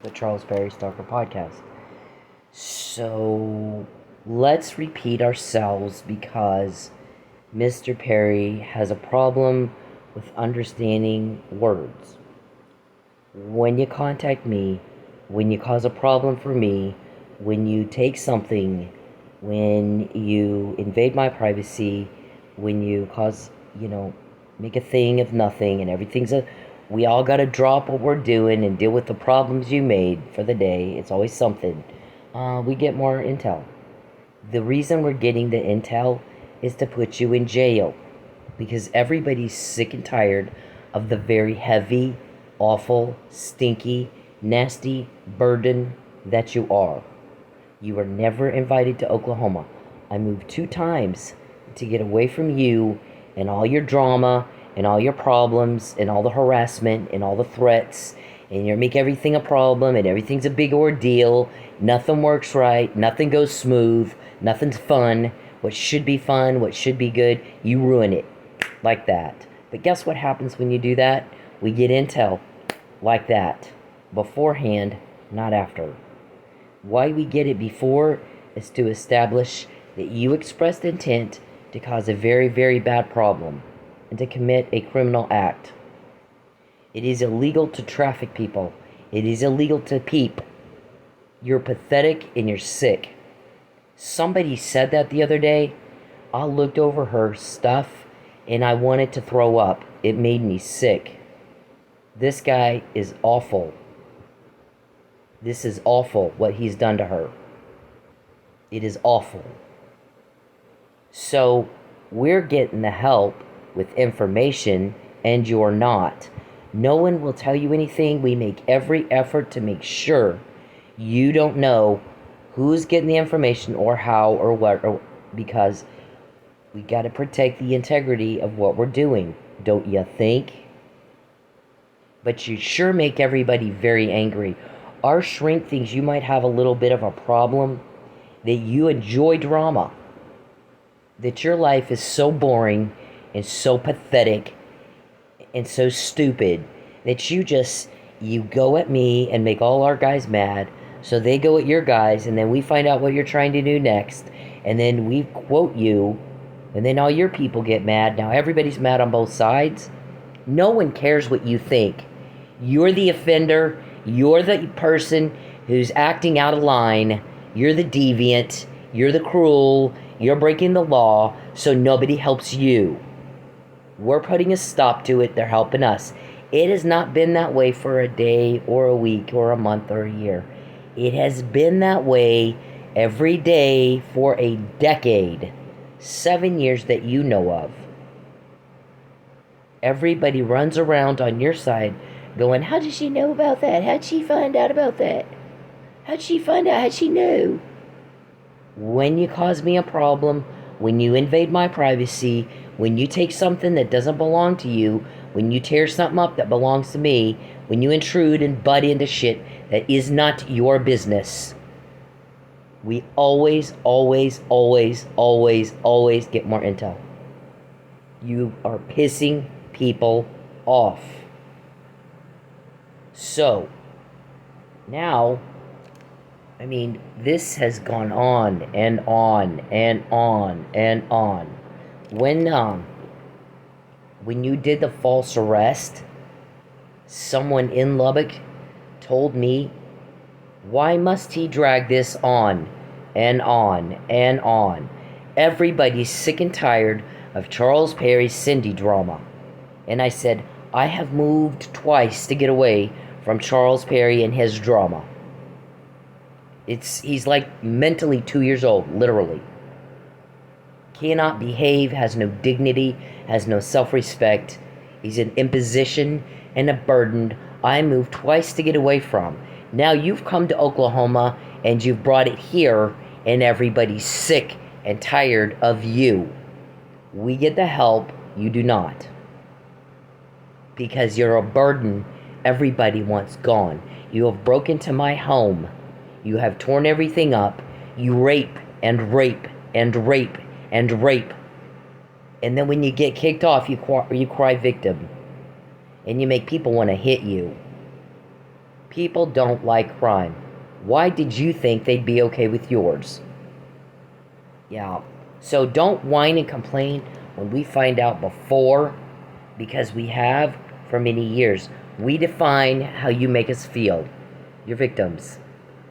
the Charles Perry Stalker podcast. So let's repeat ourselves because Mr. Perry has a problem with understanding words. When you contact me, when you cause a problem for me, when you take something, when you invade my privacy, when you cause, make a thing of nothing and we all got to drop what we're doing and deal with the problems you made for the day. It's always something. We get more intel. The reason we're getting the intel is to put you in jail because everybody's sick and tired of the very heavy, awful, stinky, nasty burden that you are. You were never invited to Oklahoma. I moved 2 times to get away from you and all your drama and all your problems and all the harassment and all the threats, and you make everything a problem and everything's a big ordeal. Nothing works right. Nothing goes smooth. Nothing's fun. What should be fun, what should be good, you ruin it like that. But guess what happens when you do that? We get intel like that beforehand, not after. Why we get it before is to establish that you expressed intent to cause a very, very bad problem and to commit a criminal act. It is illegal to traffic people. It is illegal to peep. You're pathetic and you're sick. Somebody said that the other day. I looked over her stuff and I wanted to throw up. It made me sick. This guy is awful. This is awful what he's done to her. It is awful. So we're getting the help with information and you're not. No one will tell you anything. We make every effort to make sure you don't know who's getting the information or how or what, because we got to protect the integrity of what we're doing, don't you think? But you sure make everybody very angry. Our shrink thinks you might have a little bit of a problem, that you enjoy drama, that your life is so boring and so pathetic and so stupid that you go at me and make all our guys mad, so they go at your guys, and then we find out what you're trying to do next, and then we quote you, and then all your people get mad. Now everybody's mad on both sides. No one cares what you think. You're the offender. You're the person who's acting out of line. You're the deviant. You're the cruel. You're breaking the law, so nobody helps you. We're putting a stop to it. They're helping us. It has not been that way for a day or a week or a month or a year. It has been that way every day for a decade. 7 years that you know of. Everybody runs around on your side going, how did she know about that? How'd she find out about that? How'd she find out? How'd she know? When you cause me a problem, when you invade my privacy, when you take something that doesn't belong to you, when you tear something up that belongs to me, when you intrude and butt into shit that is not your business, we always, always, always, always, always get more intel. You are pissing people off. So, now, this has gone on and on and on and on. When you did the false arrest, someone in Lubbock told me, why must he drag this on and on and on? Everybody's sick and tired of Charles Perry's Cindy drama. And I said, I have moved twice to get away from Charles Perry and his drama. He's like mentally 2 years old, literally. Cannot behave, has no dignity, has no self-respect. He's an imposition and a burden I moved twice to get away from. Now you've come to Oklahoma and you've brought it here, and everybody's sick and tired of you. We get the help, you do not. Because you're a burden everybody wants gone. You have broken into my home. You have torn everything up. You rape and rape and rape and rape. And then when you get kicked off, you cry victim. And you make people want to hit you. People don't like crime. Why did you think they'd be okay with yours? Yeah. So don't whine and complain when we find out before, because we have for many years. We define how you make us feel. Your victims.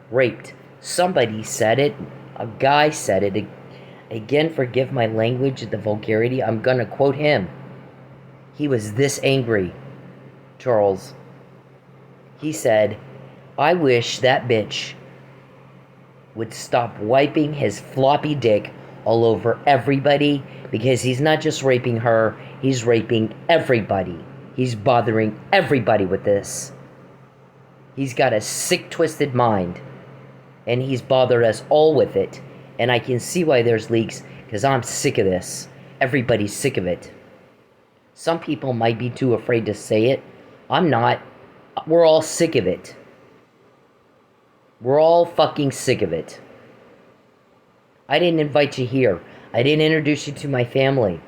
Raped. Somebody said it. A guy said it. Again, forgive my language, the vulgarity. I'm gonna quote him. He was this angry, Charles. He said, I wish that bitch would stop wiping his floppy dick all over everybody, because he's not just raping her, he's raping everybody. He's bothering everybody with this. He's got a sick, twisted mind, and he's bothered us all with it. And I can see why there's leaks, because I'm sick of this. Everybody's sick of it. Some people might be too afraid to say it. I'm not. We're all sick of it. We're all fucking sick of it. I didn't invite you here. I didn't introduce you to my family.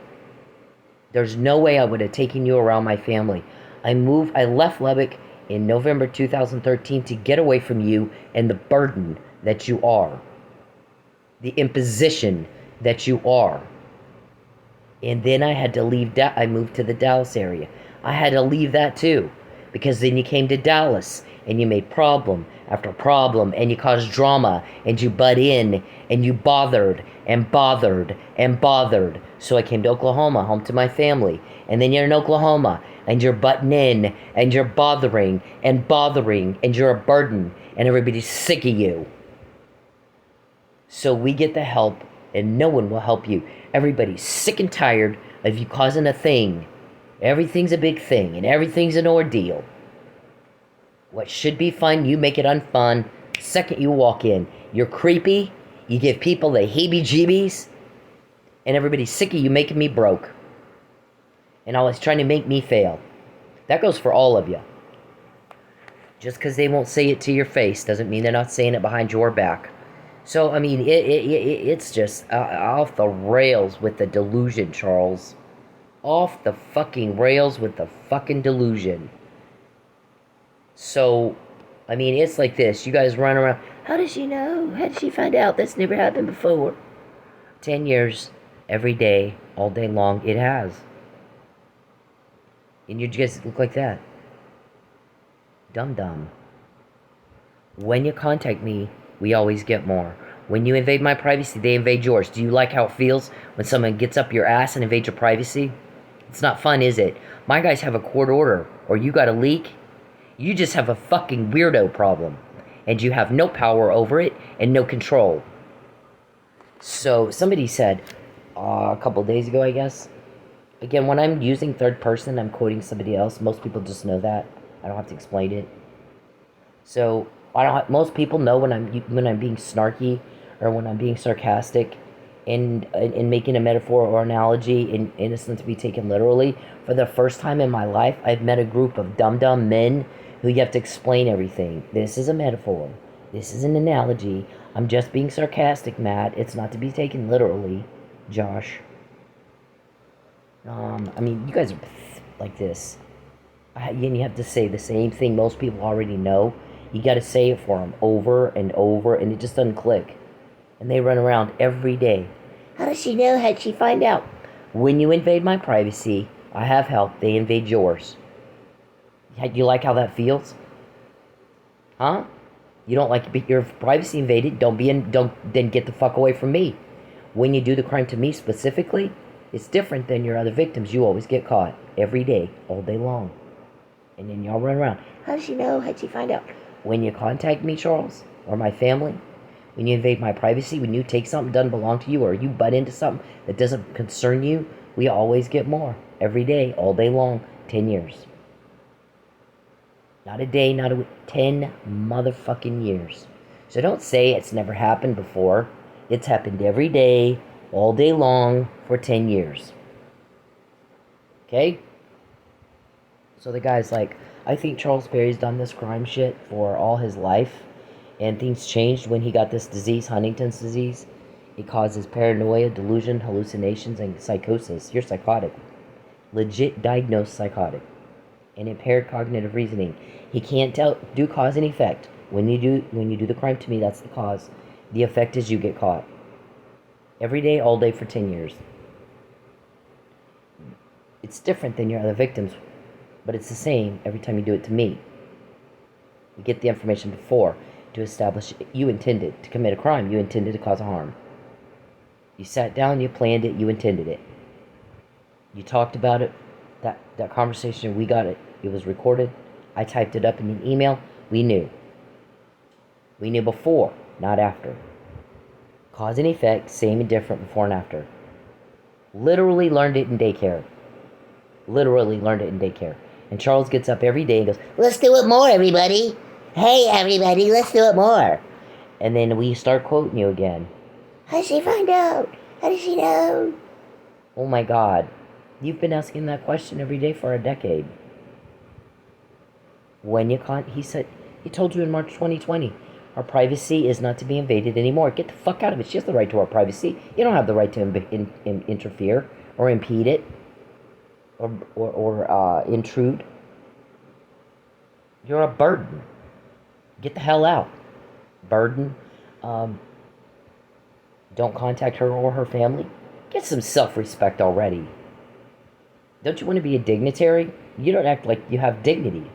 There's no way I would have taken you around my family. I left Lubbock in November 2013 to get away from you and the burden that you are. The imposition that you are. And then I had to leave. I moved to the Dallas area. I had to leave that too, because then you came to Dallas and you made problem after problem, and you caused drama, and you butt in, and you bothered and bothered and bothered. So I came to Oklahoma, home to my family. And then you're in Oklahoma, and you're butting in, and you're bothering, and you're a burden, and everybody's sick of you. So we get the help, and no one will help you. Everybody's sick and tired of you causing a thing. Everything's a big thing, and everything's an ordeal. What should be fun, you make it unfun. Second you walk in, you're creepy, you give people the heebie-jeebies, and everybody's sick of you making me broke. And always trying to make me fail. That goes for all of you. Just because they won't say it to your face doesn't mean they're not saying it behind your back. So, I mean, it's just off the rails with the delusion, Charles. Off the fucking rails with the fucking delusion. So, I mean, it's like this. You guys run around. How does she know? How did she find out? That's never happened before. 10 years, every day, all day long, it has. And you just look like that. Dumb. When you contact me, we always get more. When you invade my privacy, they invade yours. Do you like how it feels when someone gets up your ass and invades your privacy? It's not fun, is it? My guys have a court order, or you got a leak. You just have a fucking weirdo problem. And you have no power over it and no control. So, somebody said, a couple days ago, I guess. Again, when I'm using third person, I'm quoting somebody else. Most people just know that. I don't have to explain it. So, most people know when I'm being snarky or when I'm being sarcastic and making a metaphor or analogy and innocent to be taken literally. For the first time in my life, I've met a group of dumb men who you have to explain everything. This is a metaphor. This is an analogy. I'm just being sarcastic, Matt. It's not to be taken literally, Josh. I mean, you guys are like this. And you have to say the same thing most people already know. You got to say it for them over and over, and it just doesn't click. And they run around every day. How does she know? How'd she find out? When you invade my privacy, I have help. They invade yours. You like how that feels? Huh? You don't like your privacy invaded? Don't then get the fuck away from me. When you do the crime to me specifically, it's different than your other victims. You always get caught every day, all day long. And then y'all run around. How does she know? How'd she find out? When you contact me, Charles, or my family, when you invade my privacy, when you take something that doesn't belong to you, or you butt into something that doesn't concern you, we always get more. Every day, all day long, 10 years. Not a day, not a week, 10 motherfucking years. So don't say it's never happened before. It's happened every day, all day long, for 10 years. Okay? So the guy's like, I think Charles Perry's done this crime shit for all his life, and things changed when he got this disease, Huntington's disease. It causes paranoia, delusion, hallucinations, and psychosis. You're psychotic. Legit diagnosed psychotic. and impaired cognitive reasoning. He can't do cause and effect. When you do the crime to me, that's the cause. The effect is you get caught. Every day, all day for 10 years. It's different than your other victims, but it's the same every time you do it to me. You get the information before to establish you intended to commit a crime. You intended to cause harm. You sat down, you planned it, you intended it. You talked about it. That conversation, we got it. It was recorded. I typed it up in an email. We knew. We knew before, not after. Cause and effect, same and different before and after. Literally learned it in daycare. Literally learned it in daycare. And Charles gets up every day and goes, let's do it more, everybody. Hey, everybody, let's do it more. And then we start quoting you again. How did she find out? How did she know? Oh my God. You've been asking that question every day for a decade. When you can't, he told you in March 2020, our privacy is not to be invaded anymore. Get the fuck out of it. She has the right to our privacy. You don't have the right to interfere or impede it or intrude. You're a burden. Get the hell out. Burden. Don't contact her or her family. Get some self-respect already. Don't you want to be a dignitary? You don't act like you have dignity.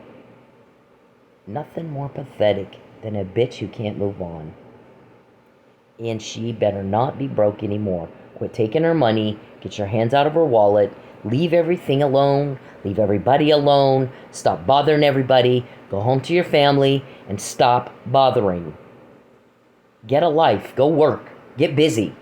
Nothing more pathetic than a bitch who can't move on. And she better not be broke anymore. Quit taking her money. Get your hands out of her wallet. Leave everything alone. Leave everybody alone. Stop bothering everybody. Go home to your family and stop bothering. Get a life. Go work. Get busy.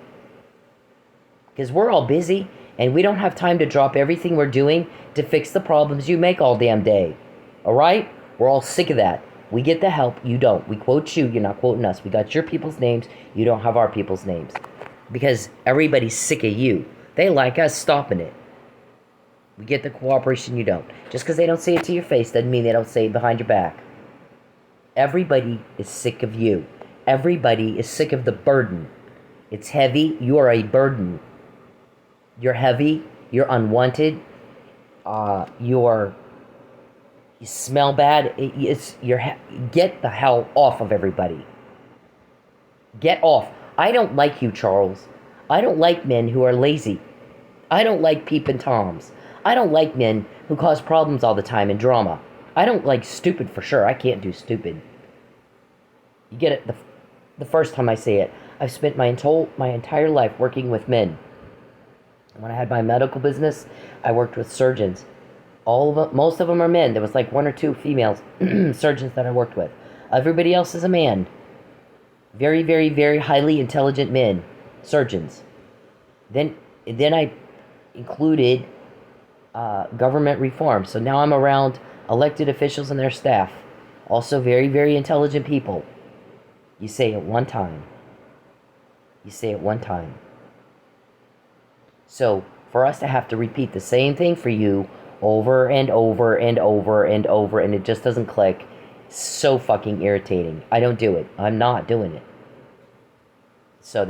Because we're all busy and we don't have time to drop everything we're doing to fix the problems you make all damn day. Alright? We're all sick of that. We get the help, you don't. We quote you, you're not quoting us. We got your people's names, you don't have our people's names. Because everybody's sick of you. They like us stopping it. We get the cooperation, you don't. Just because they don't say it to your face doesn't mean they don't say it behind your back. Everybody is sick of you. Everybody is sick of the burden. It's heavy, you are a burden. You're heavy, you're unwanted, you smell bad. Get the hell off of everybody. Get off. I don't like you, Charles. I don't like men who are lazy. I don't like peeping toms. I don't like men who cause problems all the time and drama. I don't like stupid for sure. I can't do stupid. You get it the first time I say it. I've spent my entire life working with men. When I had my medical business, I worked with surgeons. Most of them are men. There was like one or two females surgeons that I worked with. Everybody else is a man. Very, very, very highly intelligent men, surgeons. Then I included government reform. So now I'm around elected officials and their staff. Also very, very intelligent people. You say it one time. You say it one time. So for us to have to repeat the same thing for you over and over and over and over, and it just doesn't click. So fucking irritating. I don't do it. I'm not doing it. So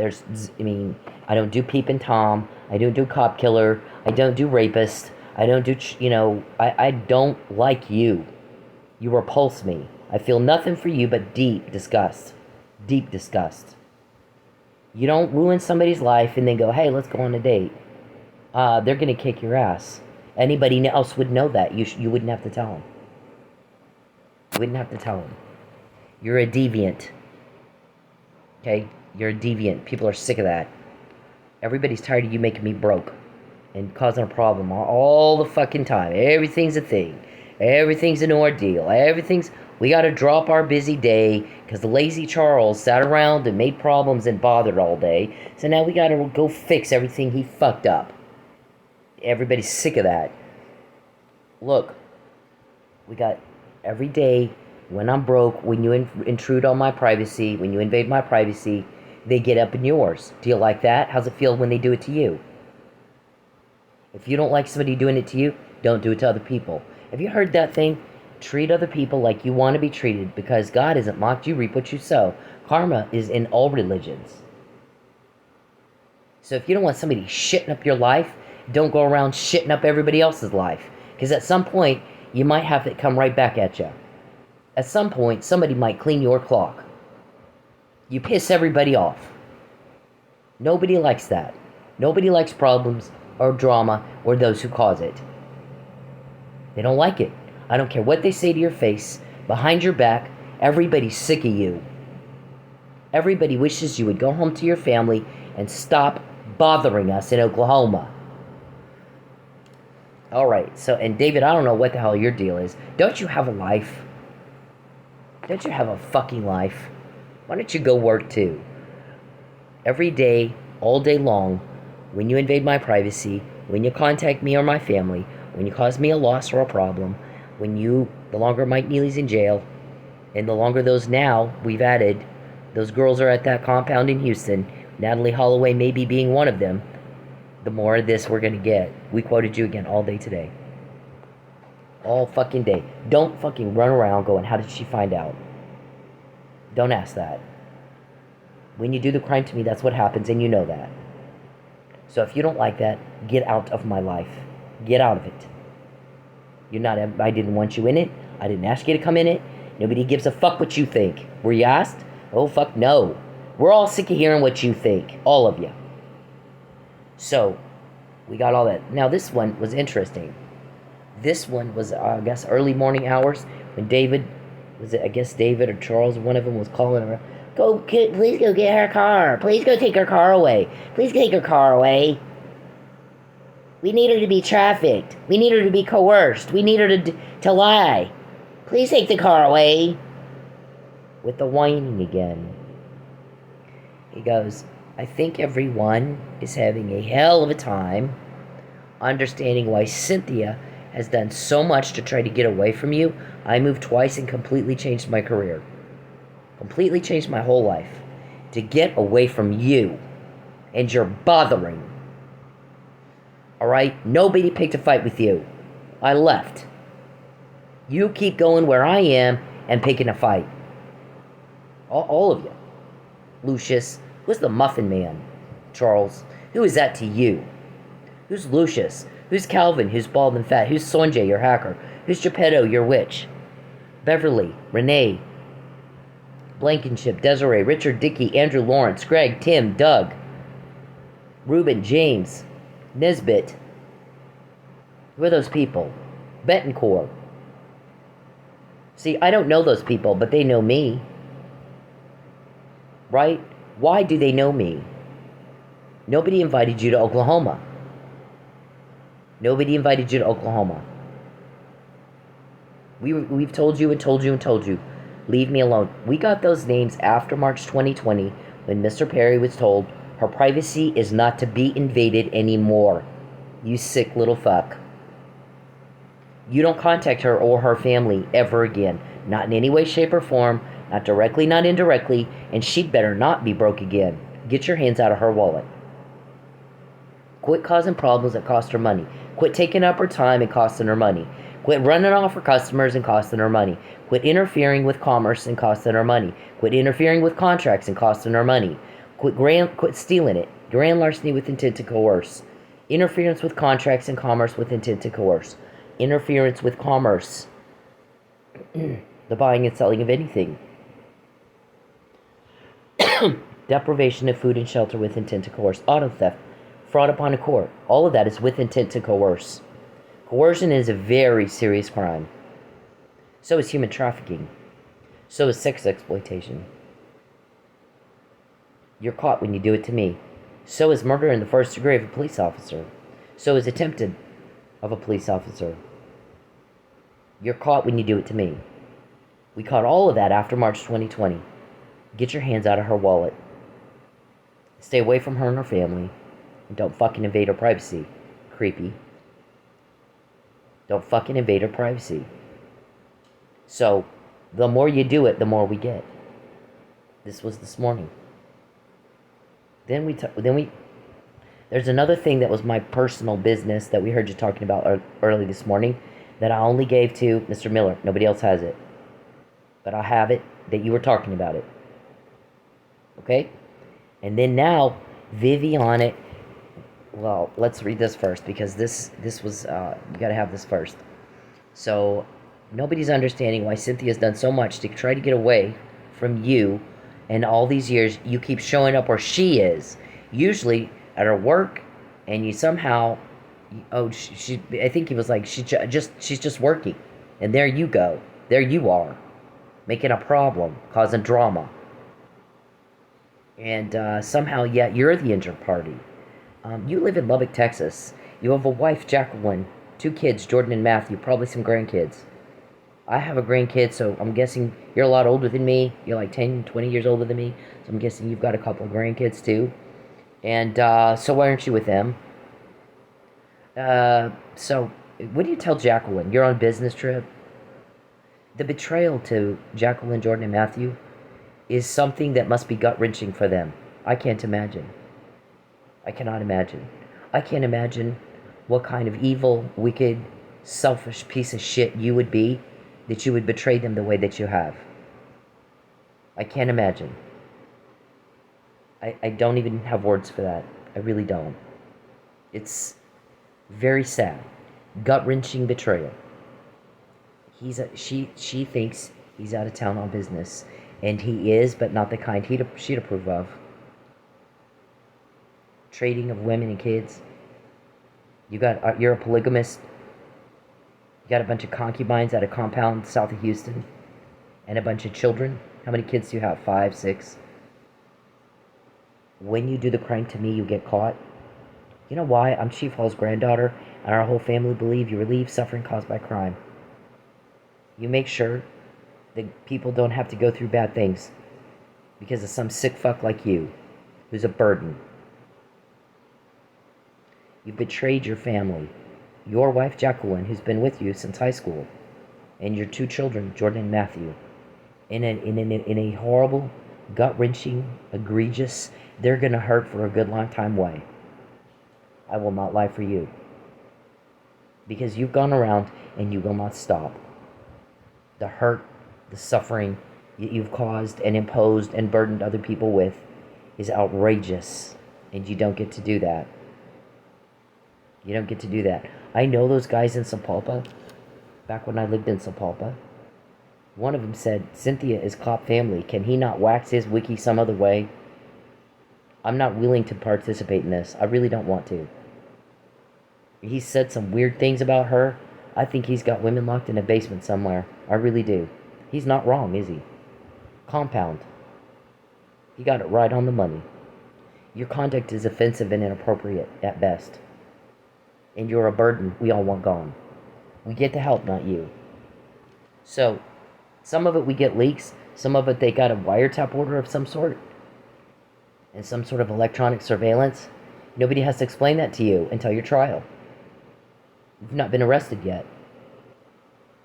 I don't do peeping Tom. I don't do cop killer. I don't do rapist. I don't do, I don't like you. You repulse me. I feel nothing for you but deep disgust. Deep disgust. You don't ruin somebody's life and then go, hey, let's go on a date. They're going to kick your ass. Anybody else would know that. You wouldn't have to tell them. You wouldn't have to tell them. You're a deviant. Okay? You're a deviant. People are sick of that. Everybody's tired of you making me broke and causing a problem all the fucking time. Everything's a thing. Everything's an ordeal. We got to drop our busy day because the lazy Charles sat around and made problems and bothered all day. So now we got to go fix everything he fucked up. Everybody's sick of that. Look, we got every day when I'm broke, when you intrude on my privacy, when you invade my privacy, they get up in yours. Do you like that? How's it feel when they do it to you? If you don't like somebody doing it to you, don't do it to other people. Have you heard that thing? Treat other people like you want to be treated, because God isn't mocked. You reap what you sow. Karma is in all religions. So if you don't want somebody shitting up your life, don't go around shitting up everybody else's life. Because at some point, you might have it come right back at you. At some point, somebody might clean your clock. You piss everybody off. Nobody likes that. Nobody likes problems or drama or those who cause it. They don't like it. I don't care what they say to your face, behind your back, everybody's sick of you. Everybody wishes you would go home to your family and stop bothering us in Oklahoma. Alright, so, and David, I don't know what the hell your deal is. Don't you have a life? Don't you have a fucking life? Why don't you go work too? Every day, all day long, when you invade my privacy, when you contact me or my family, when you cause me a loss or a problem, when you, the longer Mike Neely's in jail, and the longer those now we've added, those girls are at that compound in Houston, Natalie Holloway maybe being one of them, the more of this we're going to get. We quoted you again all day today. All fucking day. Don't fucking run around going, how did she find out? Don't ask that. When you do the crime to me, that's what happens, and you know that. So if you don't like that, get out of my life. Get out of it. You're not. I didn't want you in it. I didn't ask you to come in it. Nobody gives a fuck what you think. Were you asked? Oh, fuck no. We're all sick of hearing what you think. All of you. So, we got all that. Now, this one was interesting. This one was, I guess, early morning hours when David, was it, I guess, David or Charles, one of them was calling her. Please go get her car. Please go take her car away. Please take her car away. We need her to be trafficked. We need her to be coerced. We need her to lie. Please take the car away. With the whining again. He goes, I think everyone is having a hell of a time understanding why Cynthia has done so much to try to get away from you. I moved twice and completely changed my career. Completely changed my whole life. To get away from you. And you're bothering. Alright? Nobody picked a fight with you. I left. You keep going where I am and picking a fight. All of you. Lucius. Who's the muffin man? Charles. Who is that to you? Who's Lucius? Who's Calvin, who's bald and fat? Who's Sonjay, your hacker? Who's Geppetto, your witch? Beverly, Renee, Blankenship, Desiree, Richard, Dickey, Andrew, Lawrence, Greg, Tim, Doug, Reuben, James, Nesbitt. Who are those people? Betancourt. See, I don't know those people, but they know me. Right? Why do they know me? Nobody invited you to Oklahoma. Nobody invited you to Oklahoma. We've told you and told you and told you. Leave me alone. We got those names after March 2020 when Mr. Perry was told her privacy is not to be invaded anymore. You sick little fuck. You don't contact her or her family ever again. Not in any way, shape, or form. Not directly, not indirectly. And she'd better not be broke again. Get your hands out of her wallet. Quit causing problems that cost her money. Quit taking up her time and costing her money. Quit running off her customers and costing her money. Quit interfering with commerce and costing her money. Quit interfering with contracts and costing her money. Quit stealing it. Grand larceny with intent to coerce. Interference with contracts and commerce with intent to coerce. Interference with commerce. The buying and selling of anything. Deprivation of food and shelter with intent to coerce. Auto theft. Fraud upon a court. All of that is with intent to coerce. Coercion is a very serious crime. So is human trafficking. So is sex exploitation. You're caught when you do it to me. So is murder in the first degree of a police officer. So is attempted of a police officer. You're caught when you do it to me. We caught all of that after March 2020. Get your hands out of her wallet. Stay away from her and her family. And don't fucking invade her privacy. Creepy. Don't fucking invade her privacy. So, the more you do it, the more we get. This was this morning. Then we there's another thing that was my personal business that we heard you talking about early this morning that I only gave to Mr. Miller. Nobody else has it. But I have it that you were talking about it. Okay? And then now, Viviane. Well, let's read this first because this was, you gotta have this first. So nobody's understanding why Cynthia's done so much to try to get away from you, and all these years you keep showing up where she is, usually at her work, and you somehow, oh, she I think he was like, she's just working, and there you go, there you are, making a problem, causing drama, and somehow yet you're the injured party. You live in Lubbock, Texas. You have a wife, Jacqueline, 2 kids, Jordan and Matthew, probably some grandkids. I have a grandkid, so I'm guessing you're a lot older than me. You're like 10, 20 years older than me. So I'm guessing you've got a couple of grandkids too. And so why aren't you with them? So what do you tell Jacqueline? You're on business trip? The betrayal to Jacqueline, Jordan, and Matthew is something that must be gut-wrenching for them. I can't imagine. I cannot imagine. I can't imagine what kind of evil, wicked, selfish piece of shit you would be that you would betray them the way that you have. I can't imagine. I don't even have words for that. I really don't. It's very sad. Gut-wrenching betrayal. She thinks he's out of town on business, and he is, but not the kind she'd approve of. Trading of women and kids. You're a polygamist. You got a bunch of concubines at a compound south of Houston, and a bunch of children. How many kids do you have? 5, 6? When you do the crime to me, you get caught. You know why? I'm Chief Hall's granddaughter, and our whole family believe you relieve suffering caused by crime. You make sure that people don't have to go through bad things because of some sick fuck like you, who's a burden. You betrayed your family. Your wife, Jacqueline, who's been with you since high school, and your 2 children, Jordan and Matthew, in a horrible, gut-wrenching, egregious, they're going to hurt for a good long time way. I will not lie for you. Because you've gone around and you will not stop. The hurt, the suffering that you've caused and imposed and burdened other people with is outrageous, and you don't get to do that. You don't get to do that. I know those guys in Sapulpa, back when I lived in Sapulpa. One of them said, Cynthia is cop family. Can he not wax his wiki some other way? I'm not willing to participate in this. I really don't want to. He said some weird things about her. I think he's got women locked in a basement somewhere. I really do. He's not wrong, is he? Compound. He got it right on the money. Your conduct is offensive and inappropriate at best. And you're a burden we all want gone. We get the help, not you. So, some of it we get leaks. Some of it they got a wiretap order of some sort. And some sort of electronic surveillance. Nobody has to explain that to you until your trial. You've not been arrested yet.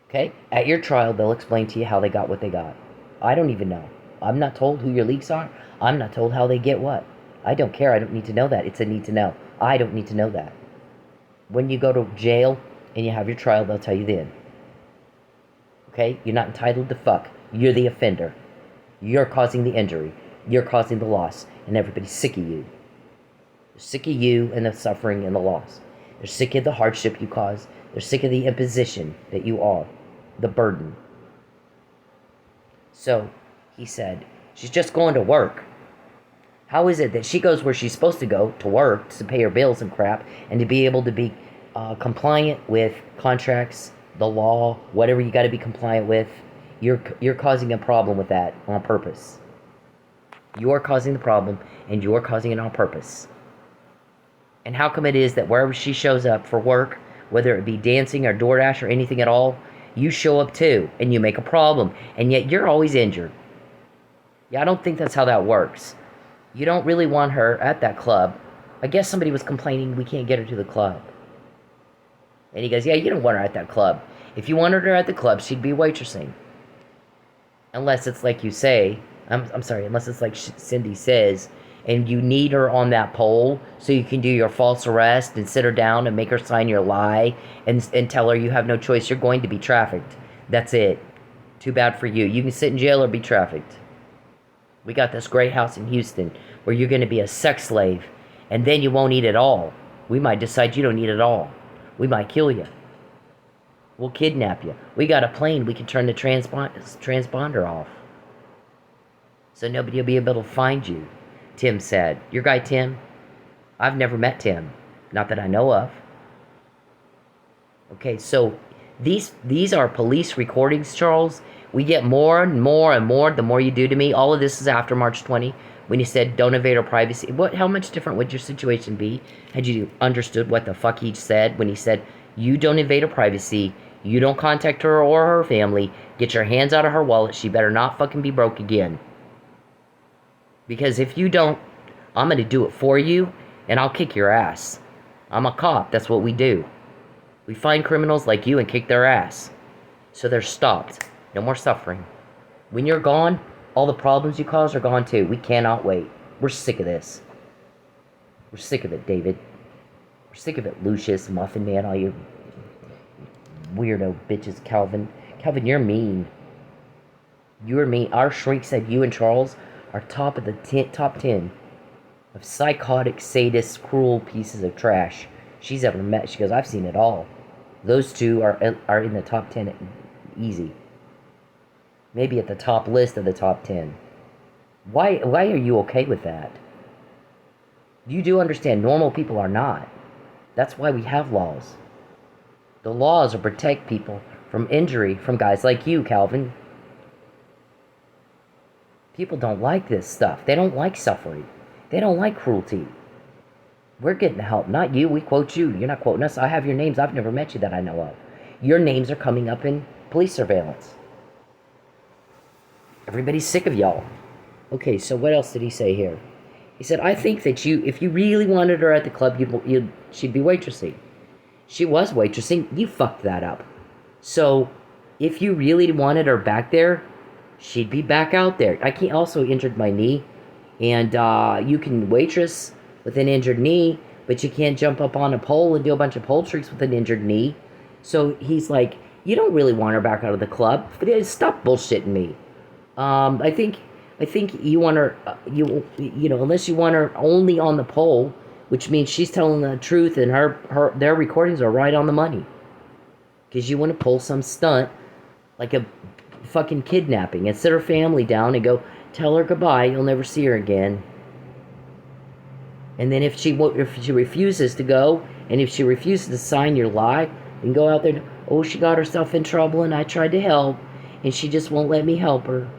Okay? At your trial, they'll explain to you how they got what they got. I don't even know. I'm not told who your leaks are. I'm not told how they get what. I don't care. I don't need to know that. It's a need to know. I don't need to know that. When you go to jail and you have your trial, they'll tell you then. Okay? You're not entitled to fuck. You're the offender. You're causing the injury. You're causing the loss. And everybody's sick of you. They're sick of you and the suffering and the loss. They're sick of the hardship you cause. They're sick of the imposition that you are. The burden. So, he said, she's just going to work. How is it that she goes where she's supposed to go, to work, to pay her bills and crap, and to be able to be compliant with contracts, the law, whatever you got to be compliant with? You're causing a problem with that on purpose. You are causing the problem, and you are causing it on purpose. And how come it is that wherever she shows up for work, whether it be dancing or DoorDash or anything at all, you show up too, and you make a problem, and yet you're always injured? Yeah, I don't think that's how that works. You don't really want her at that club. I guess somebody was complaining we can't get her to the club. And he goes, yeah, you don't want her at that club. If you wanted her at the club, she'd be waitressing. Unless it's like you say, I'm sorry, unless it's like Cindy says, and you need her on that pole so you can do your false arrest and sit her down and make her sign your lie and tell her you have no choice, you're going to be trafficked. That's it. Too bad for you. You can sit in jail or be trafficked. We got this great house in Houston where you're going to be a sex slave, and then you won't eat it all. We might decide you don't eat it all. We might kill you. We'll kidnap you. We got a plane. We can turn the transponder off. So nobody will be able to find you, Tim said. Your guy, Tim? I've never met Tim. Not that I know of. Okay, so these are police recordings, Charles. We get more and more and more the more you do to me. All of this is after March 20, when you said don't invade our privacy. How much different would your situation be had you understood what the fuck he said when he said you don't invade her privacy, you don't contact her or her family, get your hands out of her wallet, she better not fucking be broke again. Because if you don't, I'm going to do it for you, and I'll kick your ass. I'm a cop. That's what we do. We find criminals like you and kick their ass. So they're stopped. No more suffering. When you're gone, all the problems you cause are gone too. We cannot wait. We're sick of this. We're sick of it, David. We're sick of it, Lucius, Muffin Man, all you weirdo bitches, Calvin. Calvin, you're mean. You're mean. Our shrink said you and Charles are top of the top 10 of psychotic, sadist, cruel pieces of trash she's ever met. She goes, I've seen it all. Those two are in the top 10 easy. Maybe at the top list of the top 10. Why are you okay with that? You do understand normal people are not. That's why we have laws. The laws are protect people from injury from guys like you, Calvin. People don't like this stuff. They don't like suffering. They don't like cruelty. We're getting the help, not you. We quote you. You're not quoting us. I have your names. I've never met you that I know of. Your names are coming up in police surveillance. Everybody's sick of y'all. Okay, so what else did he say here? He said, I think that if you really wanted her at the club, she'd be waitressing. She was waitressing. You fucked that up. So, if you really wanted her back there, she'd be back out there. I also injured my knee. And you can waitress with an injured knee, but you can't jump up on a pole and do a bunch of pole tricks with an injured knee. So he's like, you don't really want her back out of the club. Stop bullshitting me. I think you want her, unless you want her only on the pole, which means she's telling the truth and their recordings are right on the money. Because you want to pull some stunt like a fucking kidnapping and sit her family down and go, tell her goodbye, you'll never see her again. And then if she refuses to go, and if she refuses to sign your lie, then go out there, she got herself in trouble and I tried to help, and she just won't let me help her.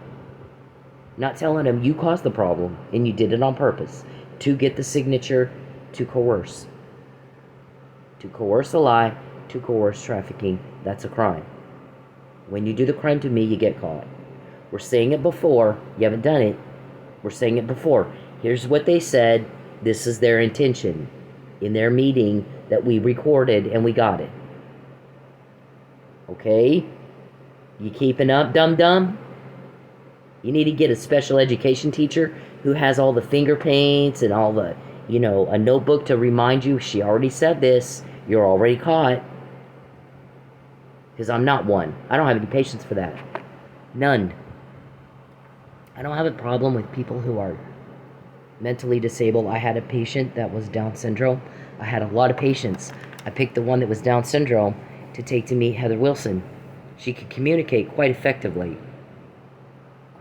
Not telling them you caused the problem, and you did it on purpose, to get the signature to coerce. To coerce a lie, to coerce trafficking, that's a crime. When you do the crime to me, you get caught. We're saying it before. You haven't done it. We're saying it before. Here's what they said. This is their intention in their meeting that we recorded and we got it. Okay? You keeping up, dum-dum? You need to get a special education teacher who has all the finger paints and all the, a notebook to remind you, she already said this. You're already caught. Because I'm not one. I don't have any patience for that. None. I don't have a problem with people who are mentally disabled. I had a patient that was Down syndrome. I had a lot of patients. I picked the one that was Down syndrome to take to meet Heather Wilson. She could communicate quite effectively.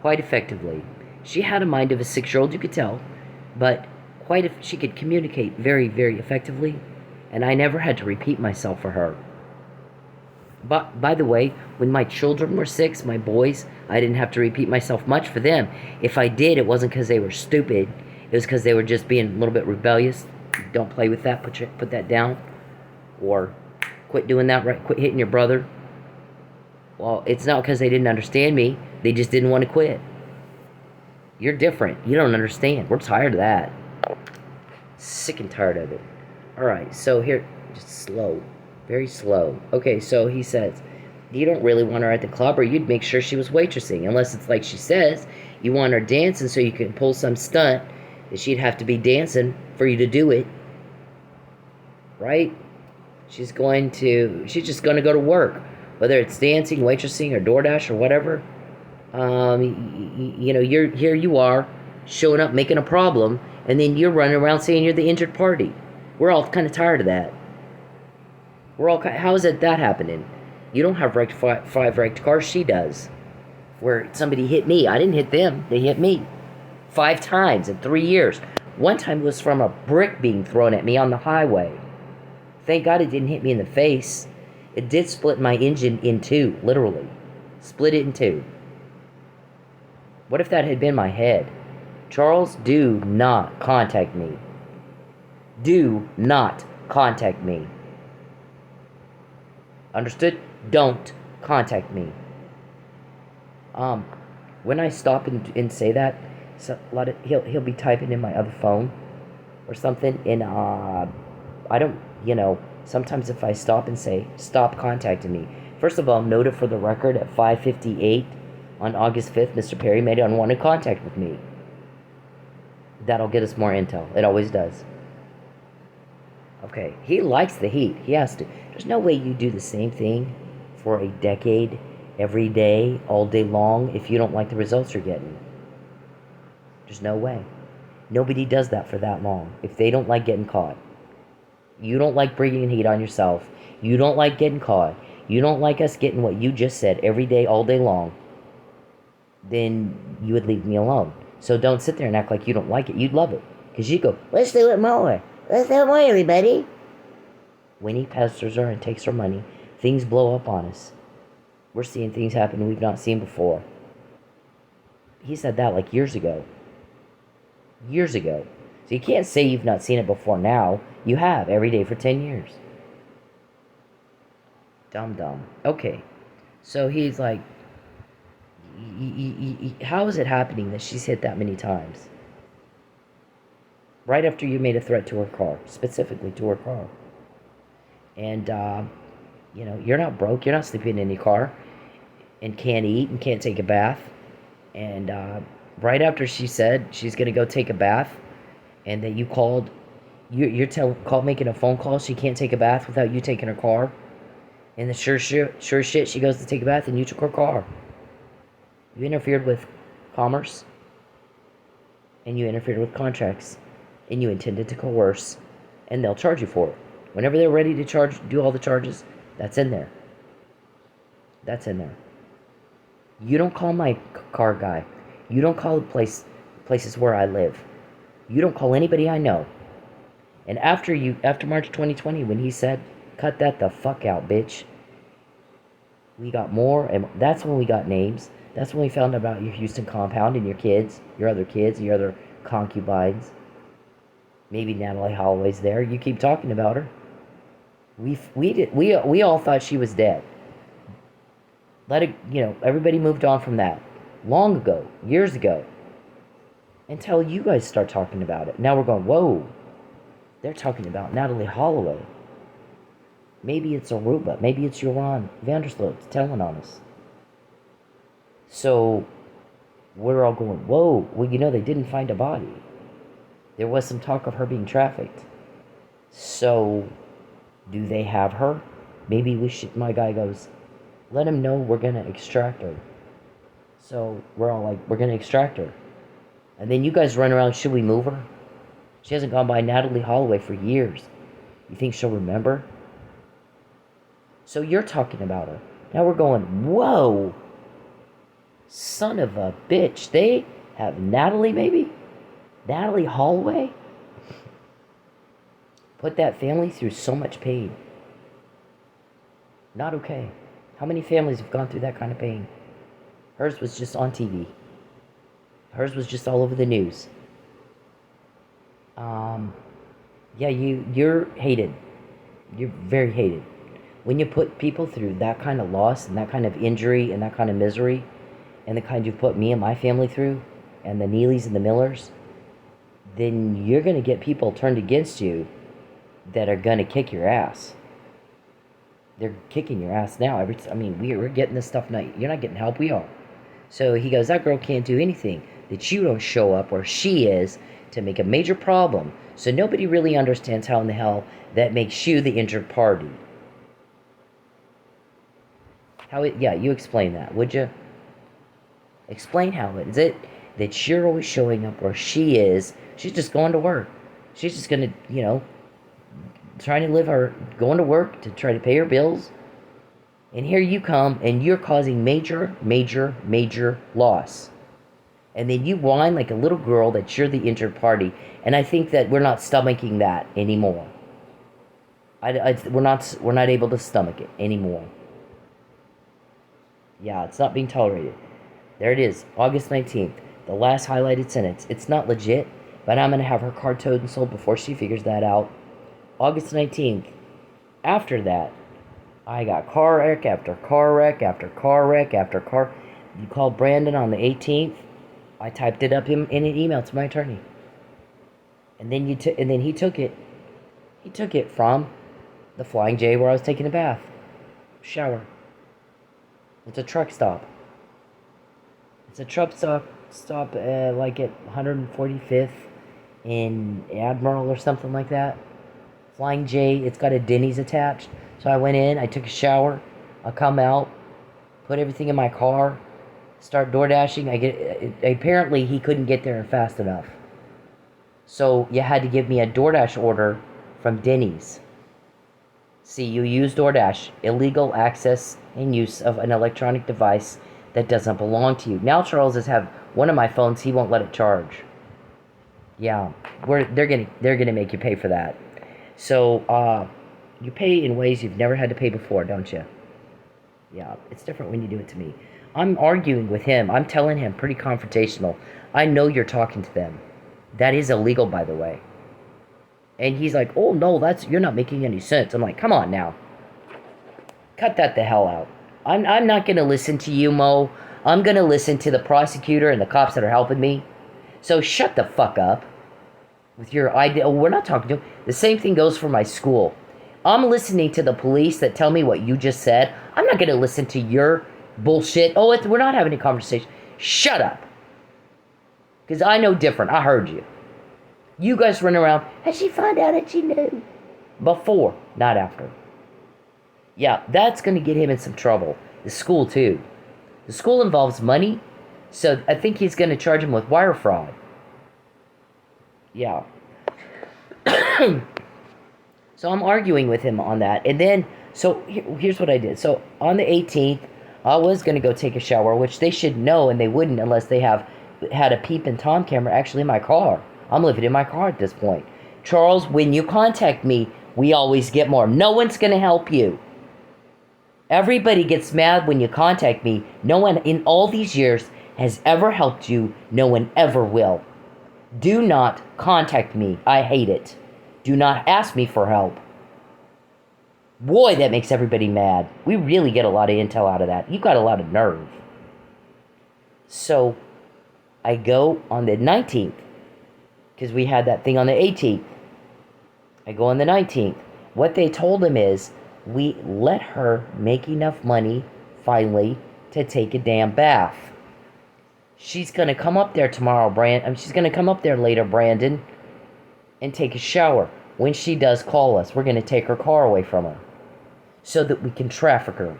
Quite effectively. She had a mind of a 6-year-old, you could tell, but she could communicate very, very effectively, and I never had to repeat myself for her. But, by the way, when my children were 6, my boys, I didn't have to repeat myself much for them. If I did, it wasn't because they were stupid. It was because they were just being a little bit rebellious. Don't play with that. Put that down. Or quit doing that. Right? Quit hitting your brother. Well, it's not because they didn't understand me. They just didn't want to quit. You're different. You don't understand. We're tired of that. Sick and tired of it. Alright, so here, just slow. Very slow. Okay, so he says, you don't really want her at the club, or you'd make sure she was waitressing. Unless it's like she says, you want her dancing so you can pull some stunt that she'd have to be dancing for you to do it. Right? She's just going to go to work. Whether it's dancing, waitressing, or DoorDash, or whatever. Here you are, showing up, making a problem, and then you're running around saying you're the injured party. We're all kind of tired of that. How is that happening? You don't have five wrecked cars. She does. Where somebody hit me. I didn't hit them. They hit me. 5 times in 3 years. One time it was from a brick being thrown at me on the highway. Thank God it didn't hit me in the face. It did split my engine in two, literally. Split it in two. What if that had been my head? Charles, do not contact me. Do not contact me. Understood? Don't contact me. When I stop and say that, so a lot of he'll be typing in my other phone or something, and I don't, sometimes if I stop and say stop contacting me. First of all, note it for the record at 5:58 on August 5th, Mr. Perry made unwanted contact with me. That'll get us more intel. It always does. Okay, he likes the heat. He has to. There's no way you do the same thing for a decade, every day, all day long, if you don't like the results you're getting. There's no way. Nobody does that for that long if they don't like getting caught. You don't like bringing heat on yourself. You don't like getting caught. You don't like us getting what you just said every day, all day long. Then you would leave me alone. So don't sit there and act like you don't like it. You'd love it. Because you go, let's do it more. Let's do it more, everybody. When he pesters her and takes her money, things blow up on us. We're seeing things happen we've not seen before. He said that like years ago. Years ago. So you can't say you've not seen it before now. You have, every day for 10 years. Dumb. Okay. So he's like, how is it happening that she's hit that many times? Right after you made a threat to her car. Specifically to her car. And, you're not broke. You're not sleeping in your car. And can't eat and can't take a bath. And right after she said she's going to go take a bath, and that you called, you're making a phone call, she can't take a bath without you taking her car. And the sure shit, she goes to take a bath and you took her car. You interfered with commerce. And you interfered with contracts. And you intended to coerce. And they'll charge you for it. Whenever they're ready to do all the charges, that's in there. That's in there. You don't call my car guy. You don't call the places where I live. You don't call anybody I know. And after March 2020, when he said, cut that the fuck out, bitch, we got more, and that's when we got names. That's when we found out about your Houston compound and your kids, your other concubines. Maybe Natalie Holloway's there. You keep talking about her. We all thought she was dead. Everybody moved on from that. Long ago, years ago. Until you guys start talking about it. Now we're going, whoa. They're talking about Natalie Holloway. Maybe it's Aruba. Maybe it's Joran Vandersloot telling on us. So we're all going, whoa. Well, they didn't find a body. There was some talk of her being trafficked. So do they have her? Maybe my guy goes, let him know we're going to extract her. So we're all like, we're going to extract her. And then you guys run around, should we move her? She hasn't gone by Natalie Holloway for years. You think she'll remember? So you're talking about her. Now we're going, whoa. Son of a bitch. They have Natalie, maybe? Natalie Holloway? Put that family through so much pain. Not okay. How many families have gone through that kind of pain? Hers was just on TV. Hers was just all over the news. You're hated. You're very hated. When you put people through that kind of loss and that kind of injury and that kind of misery, and the kind you've put me and my family through, and the Nealeys and the Millers, then you're going to get people turned against you that are going to kick your ass. They're kicking your ass now. We're getting this stuff now. You're not getting help, we are. So he goes, that girl can't do anything that you don't show up where she is to make a major problem. So nobody really understands how in the hell that makes you the injured party. You explain that, would you? Explain how it is that you're always showing up where she is. She's just going to work. She's just going to, trying to going to work to try to pay her bills. And here you come, and you're causing major, major, major loss. And then you whine like a little girl that you're the injured party. And I think that we're not stomaching that anymore. We're not able to stomach it anymore. Yeah, it's not being tolerated. There it is, August 19th, the last highlighted sentence. It's not legit, but I'm going to have her car towed and sold before she figures that out. August 19th. After that, I got car wreck after car wreck after car wreck after car. You called Brandon on the 18th. I typed it up in an email to my attorney. And then he took it. He took it from the Flying J where I was taking a bath. Shower. It's a truck stop. It's a truck stop like at 145th in Admiral or something like that. Flying J, it's got a Denny's attached. So I went in, I took a shower, I come out, put everything in my car, start door dashing. Apparently he couldn't get there fast enough. So you had to give me a DoorDash order from Denny's. See, you use DoorDash, illegal access and use of an electronic device that doesn't belong to you. Now Charles has had one of my phones, he won't let it charge. Yeah, they're gonna make you pay for that. So you pay in ways you've never had to pay before, don't you? Yeah, it's different when you do it to me. I'm arguing with him. I'm telling him, pretty confrontational. I know you're talking to them. That is illegal, by the way. And he's like, oh, no, you're not making any sense. I'm like, come on now. Cut that the hell out. I'm not going to listen to you, Mo. I'm going to listen to the prosecutor and the cops that are helping me. So shut the fuck up with your idea. Oh, we're not talking to him. The same thing goes for my school. I'm listening to the police that tell me what you just said. I'm not going to listen to your bullshit. Oh, we're not having a conversation. Shut up. Because I know different. I heard you. You guys run around, and she found out that she knew. Before, not after. Yeah, that's going to get him in some trouble. The school, too. The school involves money, so I think he's going to charge him with wire fraud. Yeah. So I'm arguing with him on that. And then, so here's what I did. So on the 18th, I was going to go take a shower, which they should know, and they wouldn't unless they had a peep and Tom camera actually in my car. I'm living in my car at this point. Charles, when you contact me, we always get more. No one's going to help you. Everybody gets mad when you contact me. No one in all these years has ever helped you. No one ever will. Do not contact me. I hate it. Do not ask me for help. Boy, that makes everybody mad. We really get a lot of intel out of that. You've got a lot of nerve. So, I go on the 19th. Because we had that thing on the 18th. I go on the 19th. What they told him is, we let her make enough money, finally, to take a damn bath. She's going to come up there tomorrow, she's going to come up there later, Brandon, and take a shower. When she does, call us. We're going to take her car away from her. So that we can traffic her.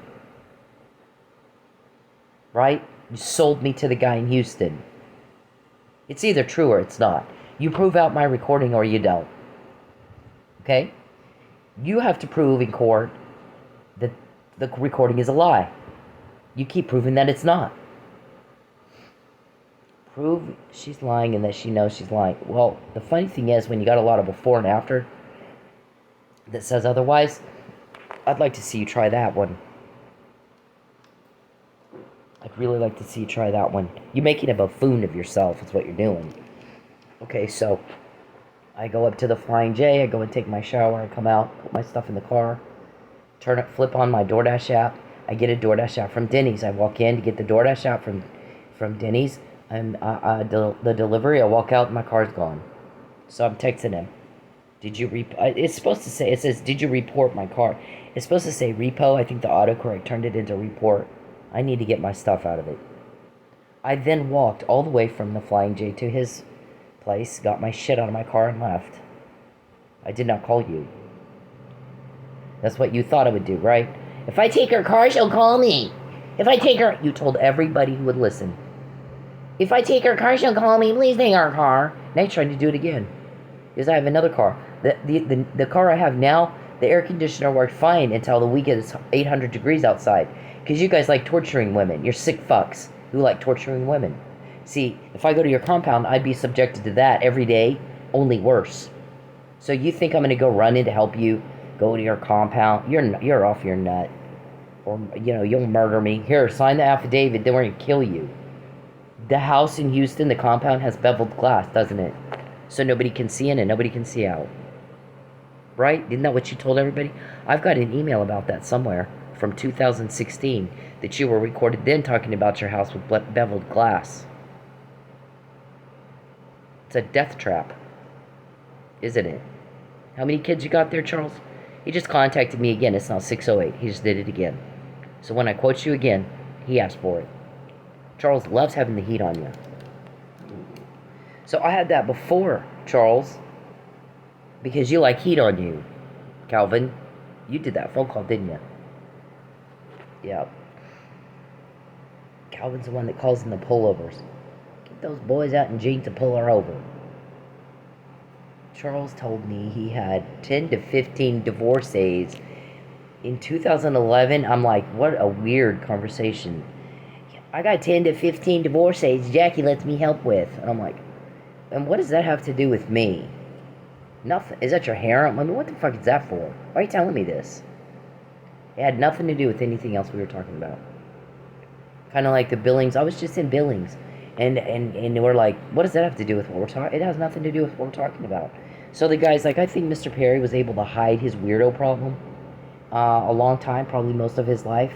Right? You sold me to the guy in Houston. It's either true or it's not. You prove out my recording or you don't. Okay? You have to prove in court that the recording is a lie. You keep proving that it's not. Prove she's lying and that she knows she's lying. Well, the funny thing is, when you got a lot of before and after that says otherwise, I'd like to see you try that one. I'd really like to see you try that one. You're making a buffoon of yourself, is what you're doing. Okay, so I go up to the Flying J, I go and take my shower, I come out, put my stuff in the car, flip on my DoorDash app. I get a DoorDash app from Denny's. I walk in to get the DoorDash app from Denny's, and the delivery, I walk out and my car's gone. So I'm texting him. It's supposed to say, it says, did you report my car? It's supposed to say repo. I think the autocorrect turned it into report. I need to get my stuff out of it. I then walked all the way from the Flying J to his place, got my shit out of my car and left. I did not call you. That's what you thought I would do, right? If I take her car, she'll call me. If I take her... You told everybody who would listen. If I take her car, she'll call me. Please take our car. Now you're trying to do it again. Because I have another car. The car I have now, The air conditioner worked fine until the weekend it's 800 degrees outside. Because you guys like torturing women. You're sick fucks who like torturing women. See, if I go to your compound, I'd be subjected to that every day, only worse. So you think I'm going to go run in to help you go to your compound? You're off your nut. Or, you'll murder me. Here, sign the affidavit, then we're going to kill you. The house in Houston, the compound, has beveled glass, doesn't it? So nobody can see in and nobody can see out. Right? Isn't that what you told everybody? I've got an email about that somewhere from 2016 that you were recorded then talking about your house with beveled glass. It's a death trap, isn't it? How many kids you got there, Charles? He just contacted me again. It's now 6:08. He just did it again. So when I quote you again, he asked for it. Charles loves having the heat on you. So I had that before, Charles, because you like heat on you. Calvin, you did that phone call, didn't you? Yeah. Calvin's the one that calls in the pullovers. Get those boys out in jeans to pull her over. Charles told me he had 10 to 15 divorcees. In 2011, I'm like, what a weird conversation. I got 10 to 15 divorcees Jackie lets me help with. And I'm like, and what does that have to do with me? Nothing. Is that your harem? I mean, what the fuck is that for? Why are you telling me this? It had nothing to do with anything else we were talking about. Kind of like the Billings. I was just in Billings. And we're like, what does that have to do with what we're talking? It has nothing to do with what we're talking about. So the guy's like, I think Mr. Perry was able to hide his weirdo problem a long time, probably most of his life,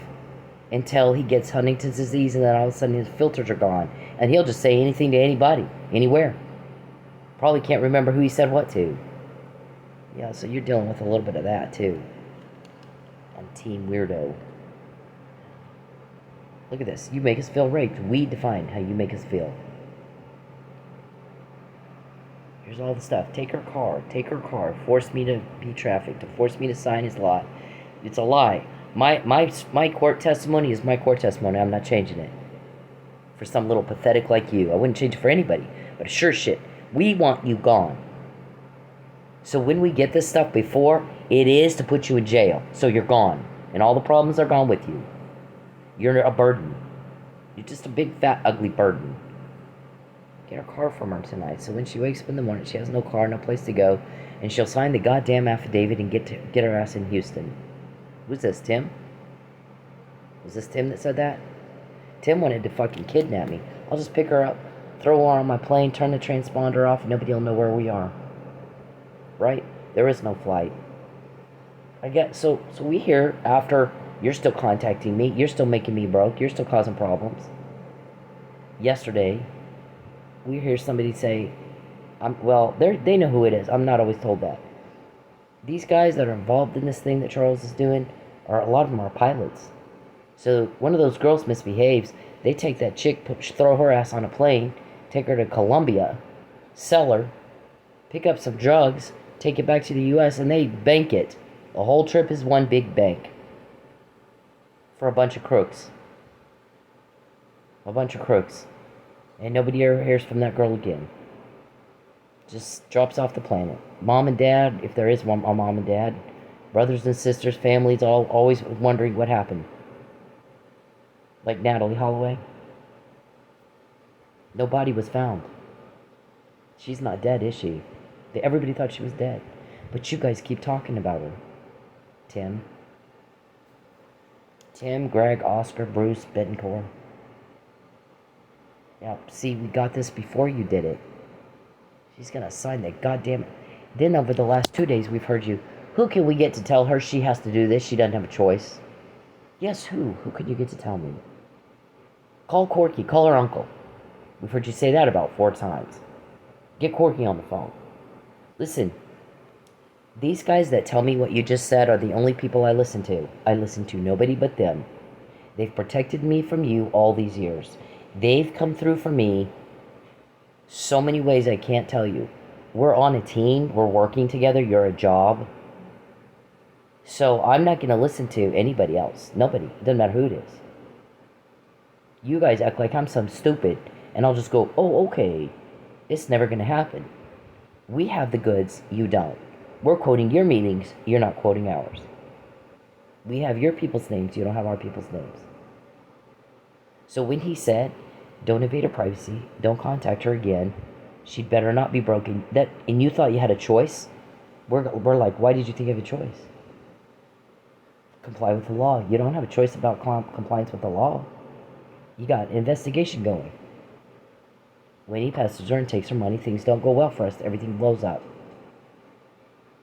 until he gets Huntington's disease, and then all of a sudden his filters are gone. And he'll just say anything to anybody, anywhere. Probably can't remember who he said what to. Yeah, so you're dealing with a little bit of that, too. I'm Team Weirdo. Look at this. You make us feel raped. We define how you make us feel. Here's all the stuff. Take her car. Take her car. Force me to be trafficked. To force me to sign his lot. It's a lie. My court testimony is my court testimony. I'm not changing it. For some little pathetic like you. I wouldn't change it for anybody. But sure shit. We want you gone. So when we get this stuff before, it is to put you in jail. So you're gone. And all the problems are gone with you. You're a burden. You're just a big, fat, ugly burden. Get her car from her tonight. So when she wakes up in the morning, she has no car, no place to go. And she'll sign the goddamn affidavit and get her ass in Houston. Who's this, Tim? Was this Tim that said that? Tim wanted to fucking kidnap me. I'll just pick her up, throw her on my plane, turn the transponder off, and nobody will know where we are. Right? There is no flight. So we hear after you're still contacting me, you're still making me broke, you're still causing problems. Yesterday, we hear somebody say, they know who it is. I'm not always told that. These guys that are involved in this thing that Charles is doing, a lot of them are pilots. So one of those girls misbehaves, they take that chick, throw her ass on a plane, take her to Colombia, sell her, pick up some drugs, take it back to the U.S., and they bank it. The whole trip is one big bank. For a bunch of crooks. A bunch of crooks. And nobody ever hears from that girl again. Just drops off the planet. Mom and dad, if there is one, a mom and dad, brothers and sisters, families, all always wondering what happened. Like Natalie Holloway. No body was found. She's not dead, is she? Everybody thought she was dead. But you guys keep talking about her. Tim, Greg, Oscar, Bruce, Bettencourt. Yeah, see, we got this before you did it. She's gonna sign that goddamn... Then over the last 2 days, we've heard you. Who can we get to tell her she has to do this? She doesn't have a choice. Yes, who? Who could you get to tell me? Call Corky. Call her uncle. We've heard you say that about 4 times. Get Corky on the phone. Listen. These guys that tell me what you just said are the only people I listen to. I listen to nobody but them. They've protected me from you all these years. They've come through for me so many ways I can't tell you. We're on a team. We're working together. You're a job. So I'm not going to listen to anybody else. Nobody. It doesn't matter who it is. You guys act like I'm some stupid, and I'll just go, oh, okay. It's never going to happen. We have the goods. You don't. We're quoting your meetings, you're not quoting ours. We have your people's names, you don't have our people's names. So when he said, don't invade her privacy, don't contact her again, she'd better not be broken, and you thought you had a choice, we're like, why did you think you have a choice? Comply with the law. You don't have a choice about compliance with the law. You got an investigation going. When he passes her and takes her money, things don't go well for us. Everything blows up.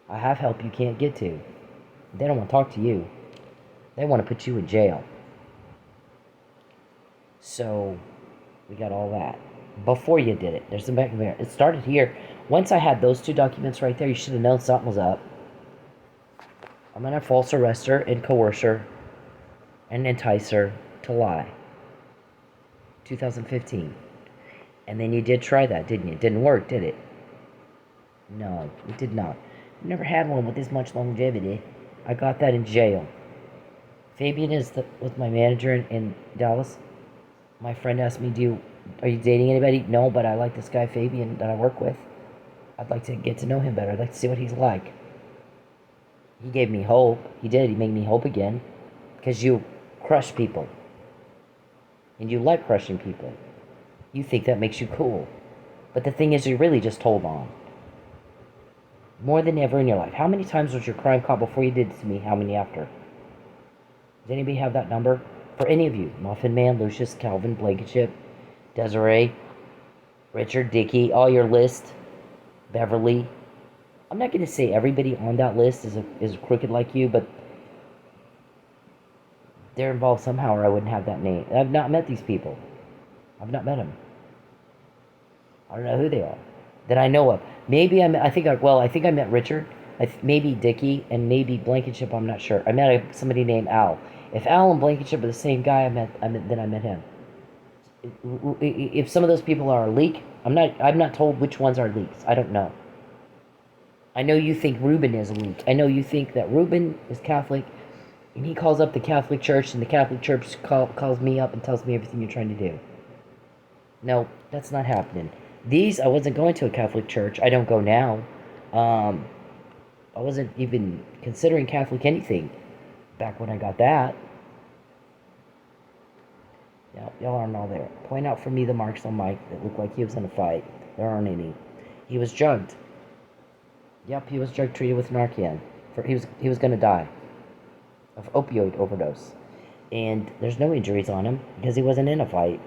I have help you can't get to. They don't want to talk to you. They want to put you in jail. So, we got all that. Before you did it, there's some back and there. It started here. Once I had those two documents right there, you should have known something was up. I'm going to false arrest her and coerce her and entice her to lie. 2015. And then you did try that, didn't you? It didn't work, did it? No, it did not. I've never had one with this much longevity. I got that in jail. Fabian was my manager in Dallas. My friend asked me, are you dating anybody? No, but I like this guy Fabian that I work with. I'd like to get to know him better. I'd like to see what he's like. He gave me hope. He did. He made me hope again. Because you crush people. And you like crushing people. You think that makes you cool. But the thing is, you really just hold on. More than ever in your life. How many times was your crime caught before you did it to me? How many after? Does anybody have that number? For any of you. Muffin Man, Lucius, Calvin, Blankenship, Desiree, Richard, Dickey, all your list. Beverly. I'm not going to say everybody on that list is crooked like you, but they're involved somehow or I wouldn't have that name. I've not met these people. I've not met them. I don't know who they are that I know of. Maybe I think I met Richard, maybe Dickey, and maybe Blankenship. I'm not sure. I met somebody named Al. If Al and Blankenship are the same guy, then I met him. If some of those people are a leak, I'm not told which ones are leaks. I don't know. I know you think Reuben is a leak. I know you think that Reuben is Catholic, and he calls up the Catholic Church, and the Catholic Church calls me up and tells me everything you're trying to do. No, that's not happening. I wasn't going to a Catholic church. I don't go now. I wasn't even considering Catholic anything back when I got that. Yeah, y'all aren't all there. Point out for me the marks on Mike that look like he was in a fight. There aren't any. He was drugged. Yep, he was drug treated with Narcan. He was going to die of opioid overdose. And there's no injuries on him because he wasn't in a fight.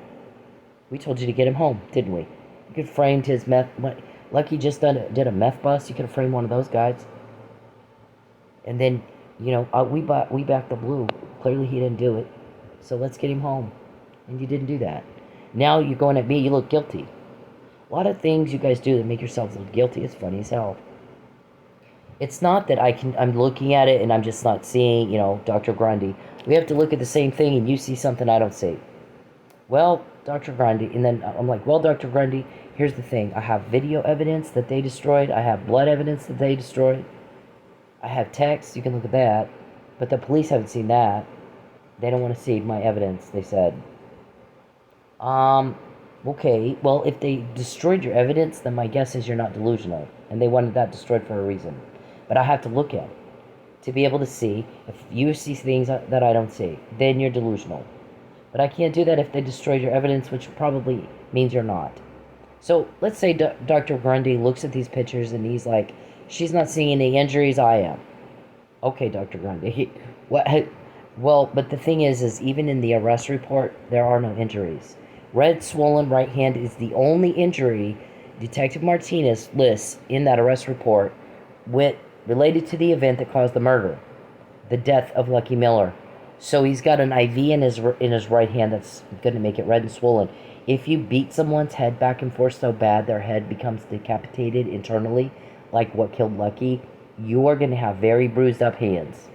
We told you to get him home, didn't we? You could have framed his meth. Lucky just did a meth bust. You could have framed one of those guys. And then, we backed the blue. Clearly he didn't do it. So let's get him home. And you didn't do that. Now you're going at me. You look guilty. A lot of things you guys do that make yourselves look guilty. It's funny as hell. It's not that I'm looking at it and I'm just not seeing, Dr. Grundy. We have to look at the same thing and you see something I don't see. Well, Dr. Grundy, and then I'm like, well, Dr. Grundy, here's the thing. I have video evidence that they destroyed. I have blood evidence that they destroyed. I have text. You can look at that. But the police haven't seen that. They don't want to see my evidence, they said. Okay. Well, if they destroyed your evidence, then my guess is you're not delusional. And they wanted that destroyed for a reason. But I have to look at it to be able to see. If you see things that I don't see, then you're delusional. But I can't do that if they destroyed your evidence, which probably means you're not. So let's say Dr. Grundy looks at these pictures and he's like, she's not seeing any injuries, I am. Okay, Dr. Grundy. Well, but the thing is even in the arrest report, there are no injuries. Red swollen right hand is the only injury Detective Martinez lists in that arrest report related to the event that caused the murder, the death of Lucky Miller. So he's got an IV in his right hand that's going to make it red and swollen. If you beat someone's head back and forth so bad their head becomes decapitated internally, like what killed Lucky, you are going to have very bruised up hands.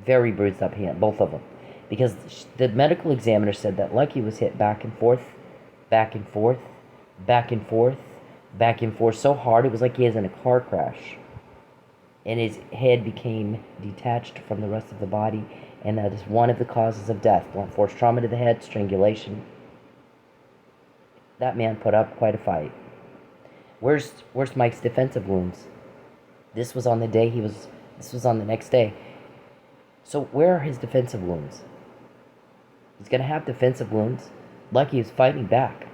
Very bruised up hands, both of them. Because the medical examiner said that Lucky was hit back and forth, back and forth, back and forth, back and forth so hard it was like he was in a car crash. And his head became detached from the rest of the body, and that is one of the causes of death. Blunt force trauma to the head, strangulation. That man put up quite a fight. Where's Mike's defensive wounds? This was on the day this was on the next day. So where are his defensive wounds? He's going to have defensive wounds. Lucky was fighting back.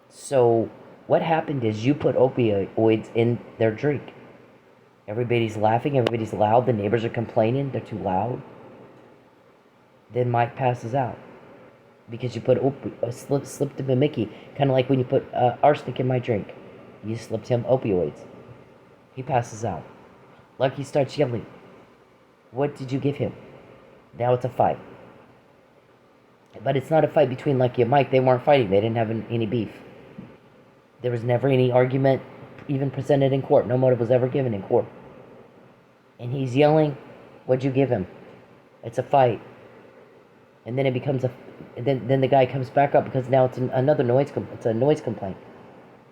So what happened is you put opioids in their drink. Everybody's laughing, everybody's loud, the neighbors are complaining, they're too loud. Then Mike passes out. Because you put slipped him a Mickey, kind of like when you put arsenic in my drink. You slipped him opioids. He passes out. Lucky starts yelling, "What did you give him?" Now it's a fight. But it's not a fight between Lucky and Mike. They weren't fighting. They didn't have any beef. There was never any argument even presented in court. No motive was ever given in court. And he's yelling, "What'd you give him?" It's a fight. And then it becomes then the guy comes back up because now it's another noise. It's a noise complaint.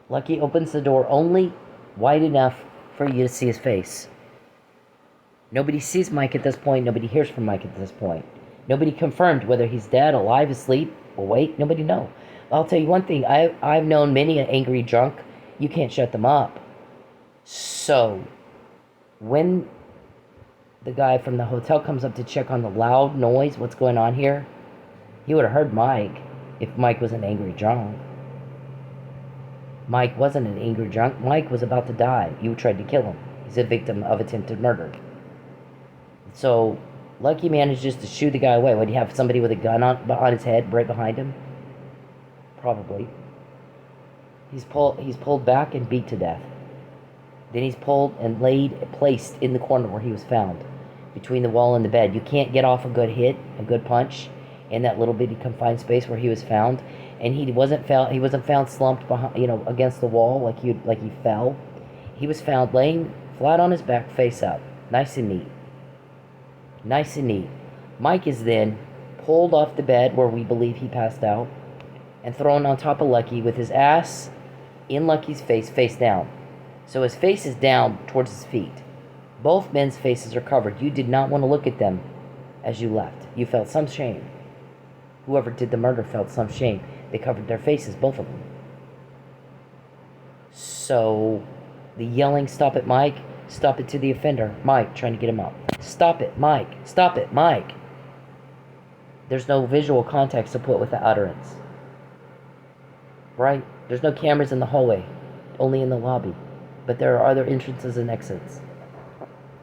Lucky opens the door only wide enough for you to see his face. Nobody sees Mike at this point. Nobody hears from Mike at this point. Nobody confirmed whether he's dead, alive, asleep, awake. Nobody knows. I'll tell you one thing. I've known many an angry drunk. You can't shut them up. So when the guy from the hotel comes up to check on the loud noise, what's going on here, he would have heard Mike if Mike was an angry drunk. Mike wasn't an angry drunk. Mike was about to die. You tried to kill him. He's a victim of attempted murder. So Lucky manages to shoo the guy away. Would he have somebody with a gun on his head right behind him? Probably. He's pulled back and beat to death. Then he's pulled and placed in the corner where he was found, between the wall and the bed. You can't get off a good hit, a good punch, in that little bitty confined space where he was found. And he wasn't found slumped behind, against the wall like he fell. He was found laying flat on his back, face up, nice and neat. Nice and neat. Mike is then pulled off the bed where we believe he passed out and thrown on top of Lucky with his ass in Lucky's face down. So his face is down towards his feet. Both men's faces are covered. You did not want to look at them as you left. You felt some shame. Whoever did the murder felt some shame. They covered their faces, both of them. So the yelling, "Stop it, Mike. Stop it," to the offender. Mike, trying to get him up. "Stop it, Mike. Stop it, Mike." There's no visual context to put with the utterance. Right? There's no cameras in the hallway, only in the lobby. But there are other entrances and exits.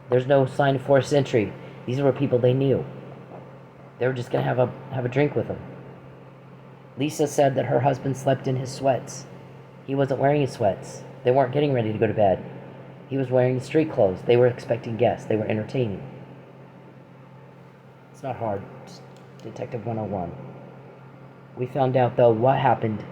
There's no sign of forced entry. These were people they knew. They were just going to have a drink with them. Lisa said that her husband slept in his sweats. He wasn't wearing his sweats. They weren't getting ready to go to bed. He was wearing street clothes. They were expecting guests. They were entertaining. It's not hard. It's Detective 101. We found out, though, what happened.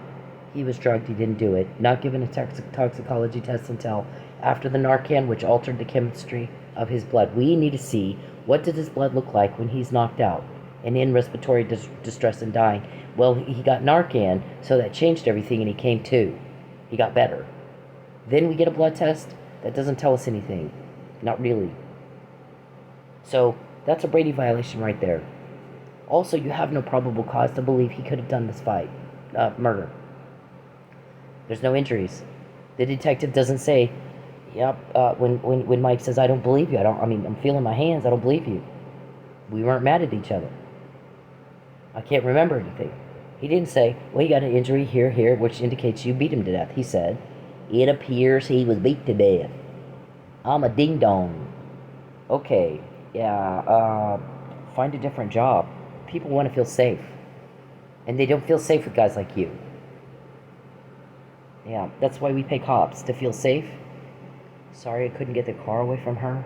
He was drugged. He didn't do it. Not given a toxicology test until after the Narcan, which altered the chemistry of his blood. We need to see, what did his blood look like when he's knocked out and in respiratory distress and dying. Well, he got Narcan, so that changed everything, and he came to. He got better. Then we get a blood test. That doesn't tell us anything. Not really. So that's a Brady violation right there. Also, you have no probable cause to believe he could have done this murder. There's no injuries. The detective doesn't say, "Yep." When Mike says, "I don't believe you. I'm feeling my hands. I don't believe you. We weren't mad at each other. I can't remember anything." He didn't say, "Well, he got an injury here, which indicates you beat him to death." He said, "It appears he was beat to death. I'm a ding-dong." Okay, yeah, find a different job. People want to feel safe. And they don't feel safe with guys like you. Yeah, that's why we pay cops, to feel safe. Sorry I couldn't get the car away from her.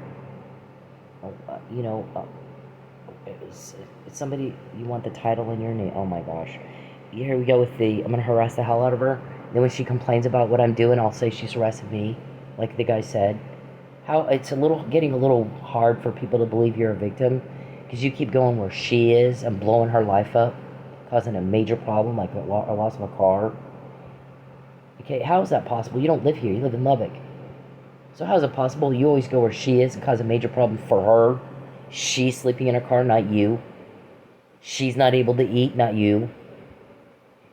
It's somebody, you want the title in your name. Oh my gosh. Here we go with I'm going to harass the hell out of her. Then when she complains about what I'm doing, I'll say she's harassing me, like the guy said. It's getting a little hard for people to believe you're a victim, because you keep going where she is and blowing her life up, causing a major problem, like a loss of a car. Okay, how is that possible? You don't live here. You live in Lubbock. So how is it possible you always go where she is and cause a major problem for her? She's sleeping in her car, not you. She's not able to eat, not you.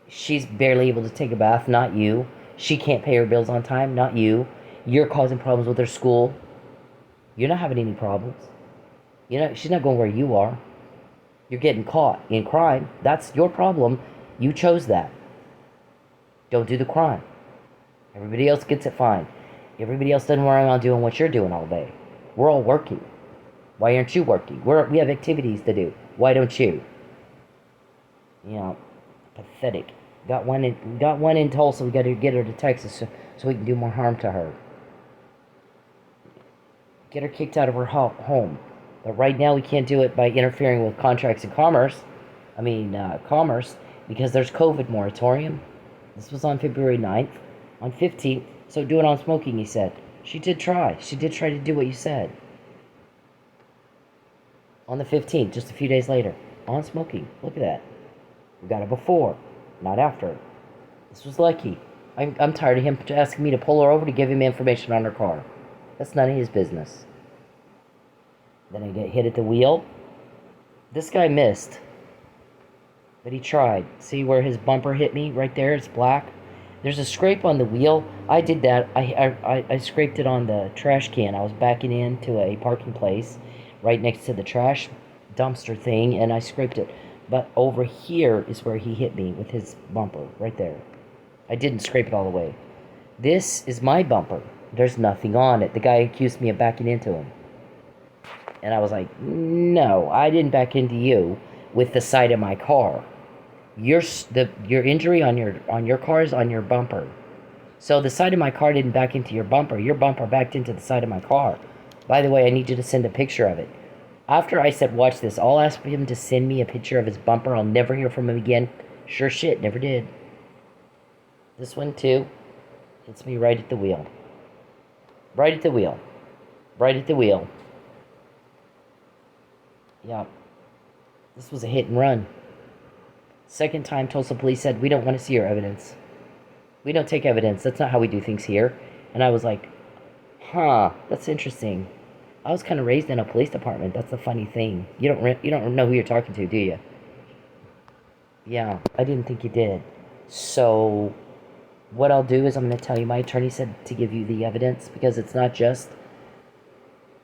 She's barely able to take a bath, not you. She can't pay her bills on time, not you. You're causing problems with her school. You're not having any problems. She's not going where you are. You're getting caught in crime. That's your problem. You chose that. Don't do the crime. Everybody else gets it fine. Everybody else doesn't worry about doing what you're doing all day. We're all working. Why aren't you working? We have activities to do. Why don't you? Pathetic. Got one in Tulsa. We got to get her to Texas so we can do more harm to her. Get her kicked out of her home. But right now we can't do it by interfering with contracts and commerce. Commerce, because there's COVID moratorium. This was on February 9th. On 15th, so do it on smoking, he said. She did try to do what you said. On the 15th, just a few days later, on smoking. Look at that. We got it before, not after. This was lucky. I'm tired of him asking me to pull her over to give him information on her car. That's none of his business. Then I get hit at the wheel. This guy missed, but he tried. See where his bumper hit me? Right there, it's black. There's a scrape on the wheel. I did that. I scraped it on the trash can. I was backing into a parking place right next to the trash dumpster thing, and I scraped it. But over here is where he hit me with his bumper, right there. I didn't scrape it all the way. This is my bumper. There's nothing on it. The guy accused me of backing into him. And I was like, no, I didn't back into you with the side of my car. Your injury on your car is on your bumper. So the side of my car didn't back into your bumper. Your bumper backed into the side of my car. By the way, I need you to send a picture of it. After I said, watch this, I'll ask him to send me a picture of his bumper. I'll never hear from him again. Sure shit, never did. This one too hits me right at the wheel. Right at the wheel. Right at the wheel. Yeah. This was a hit and run. Second time, Tulsa police said, we don't want to see your evidence. We don't take evidence. That's not how we do things here. And I was like, that's interesting. I was kind of raised in a police department. That's the funny thing. You don't know who you're talking to, do you? Yeah, I didn't think you did. So what I'll do is I'm going to tell you, my attorney said to give you the evidence, because it's not just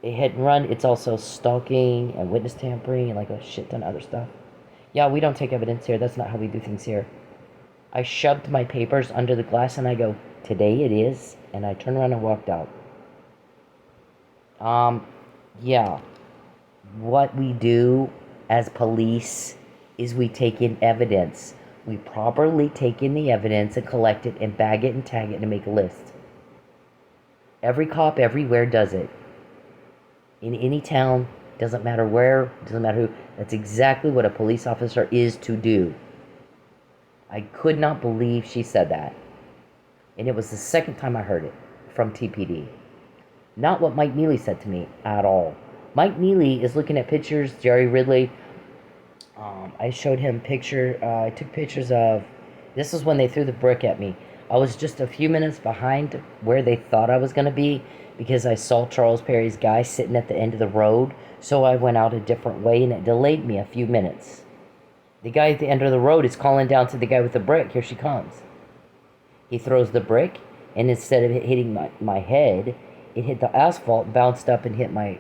a hit and run. It's also stalking and witness tampering and like a shit ton of other stuff. Yeah, we don't take evidence here. That's not how we do things here. I shoved my papers under the glass and I go, today it is. And I turned around and walked out. Yeah. What we do as police is we take in evidence. We properly take in the evidence and collect it and bag it and tag it and make a list. Every cop everywhere does it. In any town, doesn't matter where, doesn't matter who. That's exactly what a police officer is to do. I could not believe she said that. And it was the second time I heard it from TPD. Not what Mike Nealey said to me at all. Mike Nealey is looking at pictures, Jerry Ridley. I showed him I took pictures of, this is when they threw the brick at me. I was just a few minutes behind where they thought I was going to be because I saw Charles Perry's guy sitting at the end of the road. So I went out a different way and it delayed me a few minutes. The guy at the end of the road is calling down to the guy with the brick. Here she comes. He throws the brick, and instead of it hitting my head, it hit the asphalt, bounced up and hit my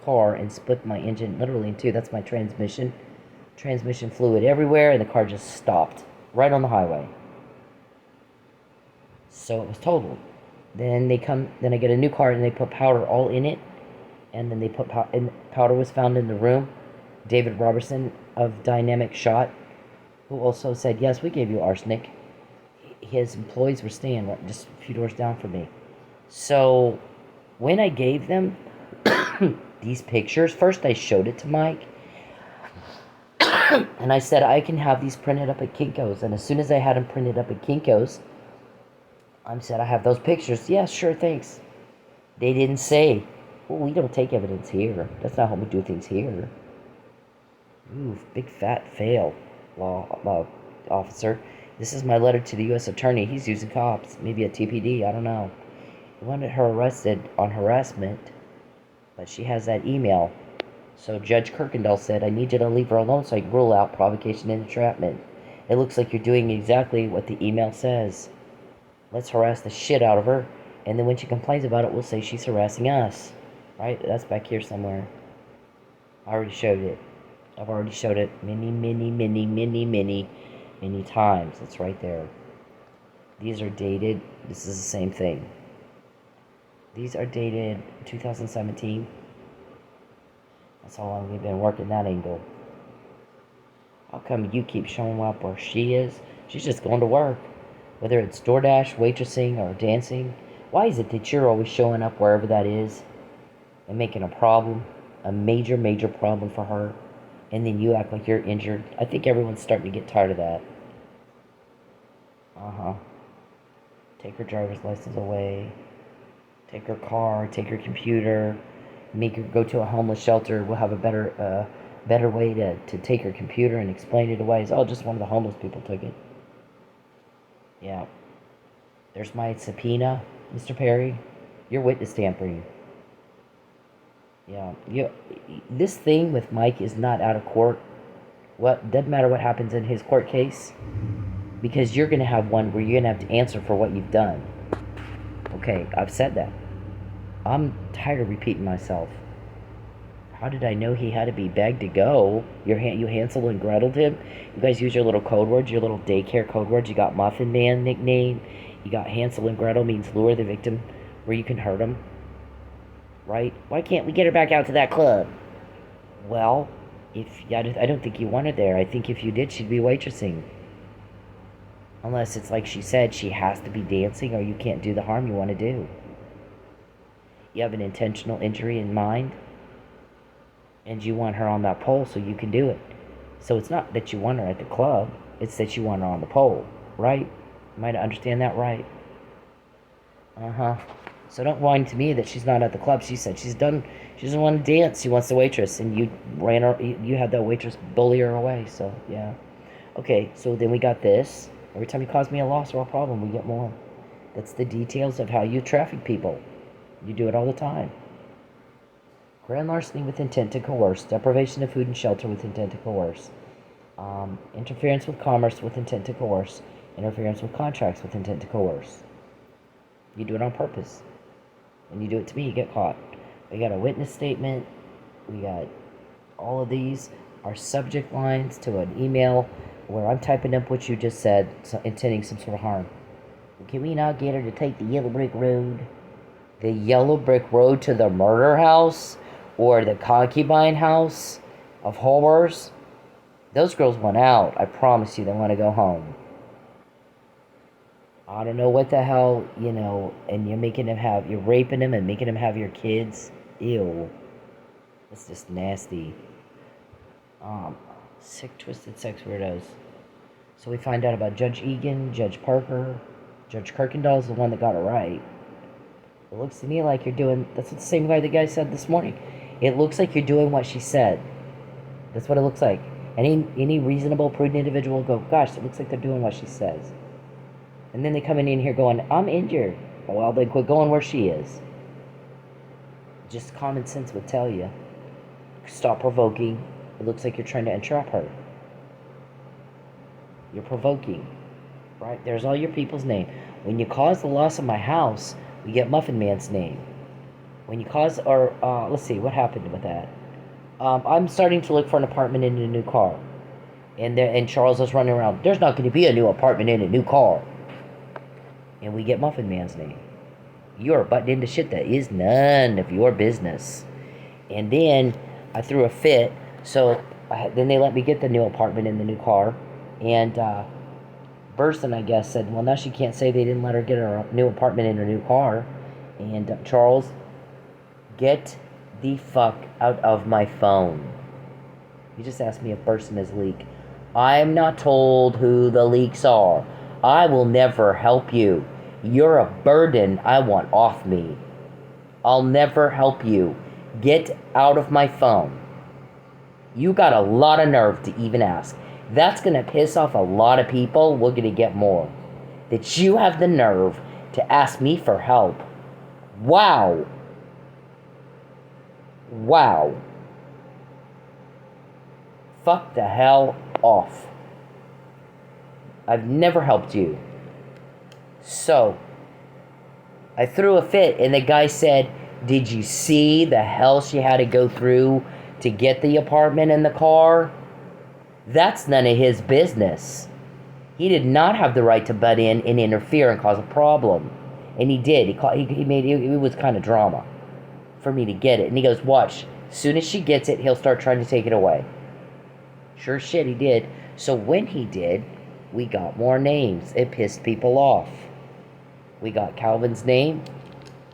car and split my engine literally in two. That's my transmission. Transmission fluid everywhere, and the car just stopped right on the highway. So it was totaled. Then I get a new car and they put powder all in it. And then they put powder was found in the room. David Robertson of Dynamic Shot, who also said, yes, we gave you arsenic. His employees were staying right just a few doors down from me. So when I gave them these pictures, first I showed it to Mike. And I said, I can have these printed up at Kinko's. And as soon as I had them printed up at Kinko's, I said, I have those pictures. Yeah, sure, thanks. They didn't say, well, we don't take evidence here. That's not how we do things here. Ooh, big fat fail, law officer. This is my letter to the U.S. attorney. He's using cops, maybe a TPD, I don't know. He wanted her arrested on harassment, but she has that email. So Judge Kirkendall said, I need you to leave her alone so I can rule out provocation and entrapment. It looks like you're doing exactly what the email says. Let's harass the shit out of her And then when she complains about it, we'll say she's harassing us. Right? That's back here somewhere. I already showed it. I've already showed it many times. It's right there. These are dated. This is the same thing. These are dated 2017. That's how long we've been working that angle. How come you keep showing up where she is? She's just going to work. Whether it's DoorDash, waitressing, or dancing. Why is it that you're always showing up wherever that is and making a problem? A major problem for her. And then you act like you're injured. I think everyone's starting to get tired of that. Take her driver's license away. Take her car. Take her computer. Make her go to a homeless shelter. We'll have a better way to take her computer and explain it away. Oh, just one of the homeless people took it. Yeah. There's my subpoena, Mr. Perry. You're witness tampering. Yeah. This thing with Mike is not out of court. Doesn't matter what happens in his court case. Because you're going to have one where you're going to have to answer for what you've done. Okay, I've said that. I'm tired of repeating myself. How did I know he had to be begged to go? You Hansel and Gretel'd him? You guys use your little code words, your little daycare code words. You got Muffin Man nickname. You got Hansel and Gretel means lure the victim where you can hurt him. Right? Why can't we get her back out to that club? Well, I don't think you want her there. I think if you did, she'd be waitressing. Unless it's like she said, she has to be dancing or you can't do the harm you want to do. You have an intentional injury in mind, and you want her on that pole so you can do it. So it's not that you want her at the club, it's that you want her on the pole, right? Am I to understand that right? So don't whine to me that she's not at the club. She said she doesn't want to dance, she wants the waitress, and you had that waitress bully her away, so yeah. Okay, so then we got this. Every time you cause me a loss or a problem, we get more. That's the details of how you traffic people. You do it all the time. Grand larceny with intent to coerce. Deprivation of food and shelter with intent to coerce. Interference with commerce with intent to coerce. Interference with contracts with intent to coerce. You do it on purpose. When you do it to me, you get caught. We got a witness statement. We got all of these. Our subject lines to an email where I'm typing up what you just said, intending some sort of harm. Can we not get her to take the yellow brick road? The yellow brick road to the murder house? Or the concubine house of horrors? Those girls want out. I promise you, they want to go home. I don't know what the hell, and you're raping them and making them have your kids. Ew. That's just nasty. Sick, twisted sex weirdos. So we find out about Judge Egan, Judge Parker. Judge Kirkendall's the one that got it right. It looks to me like you're doing... That's what the same guy said this morning. It looks like you're doing what she said. That's what it looks like. Any reasonable, prudent individual will go, gosh, it looks like they're doing what she says. And then they come in here going, I'm injured. Well, they quit going where she is. Just common sense would tell you. Stop provoking. It looks like you're trying to entrap her. You're provoking. Right? There's all your people's name. When you cause the loss of my house, we get Muffin Man's name. When you cause, let's see, what happened with that? I'm starting to look for an apartment in a new car. And Charles is running around, there's not going to be a new apartment in a new car. And we get Muffin Man's name. You're butting into shit that is none of your business. And then I threw a fit, so then they let me get the new apartment in the new car. And Burson, I guess, said, well, now she can't say they didn't let her get her new apartment in her new car. And Charles, get the fuck out of my phone. You just asked me if Burson is leak. I'm not told who the leaks are. I will never help you. You're a burden I want off me. I'll never help you. Get out of my phone. You got a lot of nerve to even ask. That's going to piss off a lot of people. We're going to get more. That you have the nerve to ask me for help. Wow. Wow. Fuck the hell off. I've never helped you. So, I threw a fit, and the guy said, "Did you see the hell she had to go through to get the apartment and the car? That's none of his business. He did not have the right to butt in and interfere and cause a problem." And he did. He made it. It was kind of drama for me to get it. And he goes, "Watch. As soon as she gets it, he'll start trying to take it away." Sure shit, he did. So when he did, we got more names. It pissed people off. We got Calvin's name.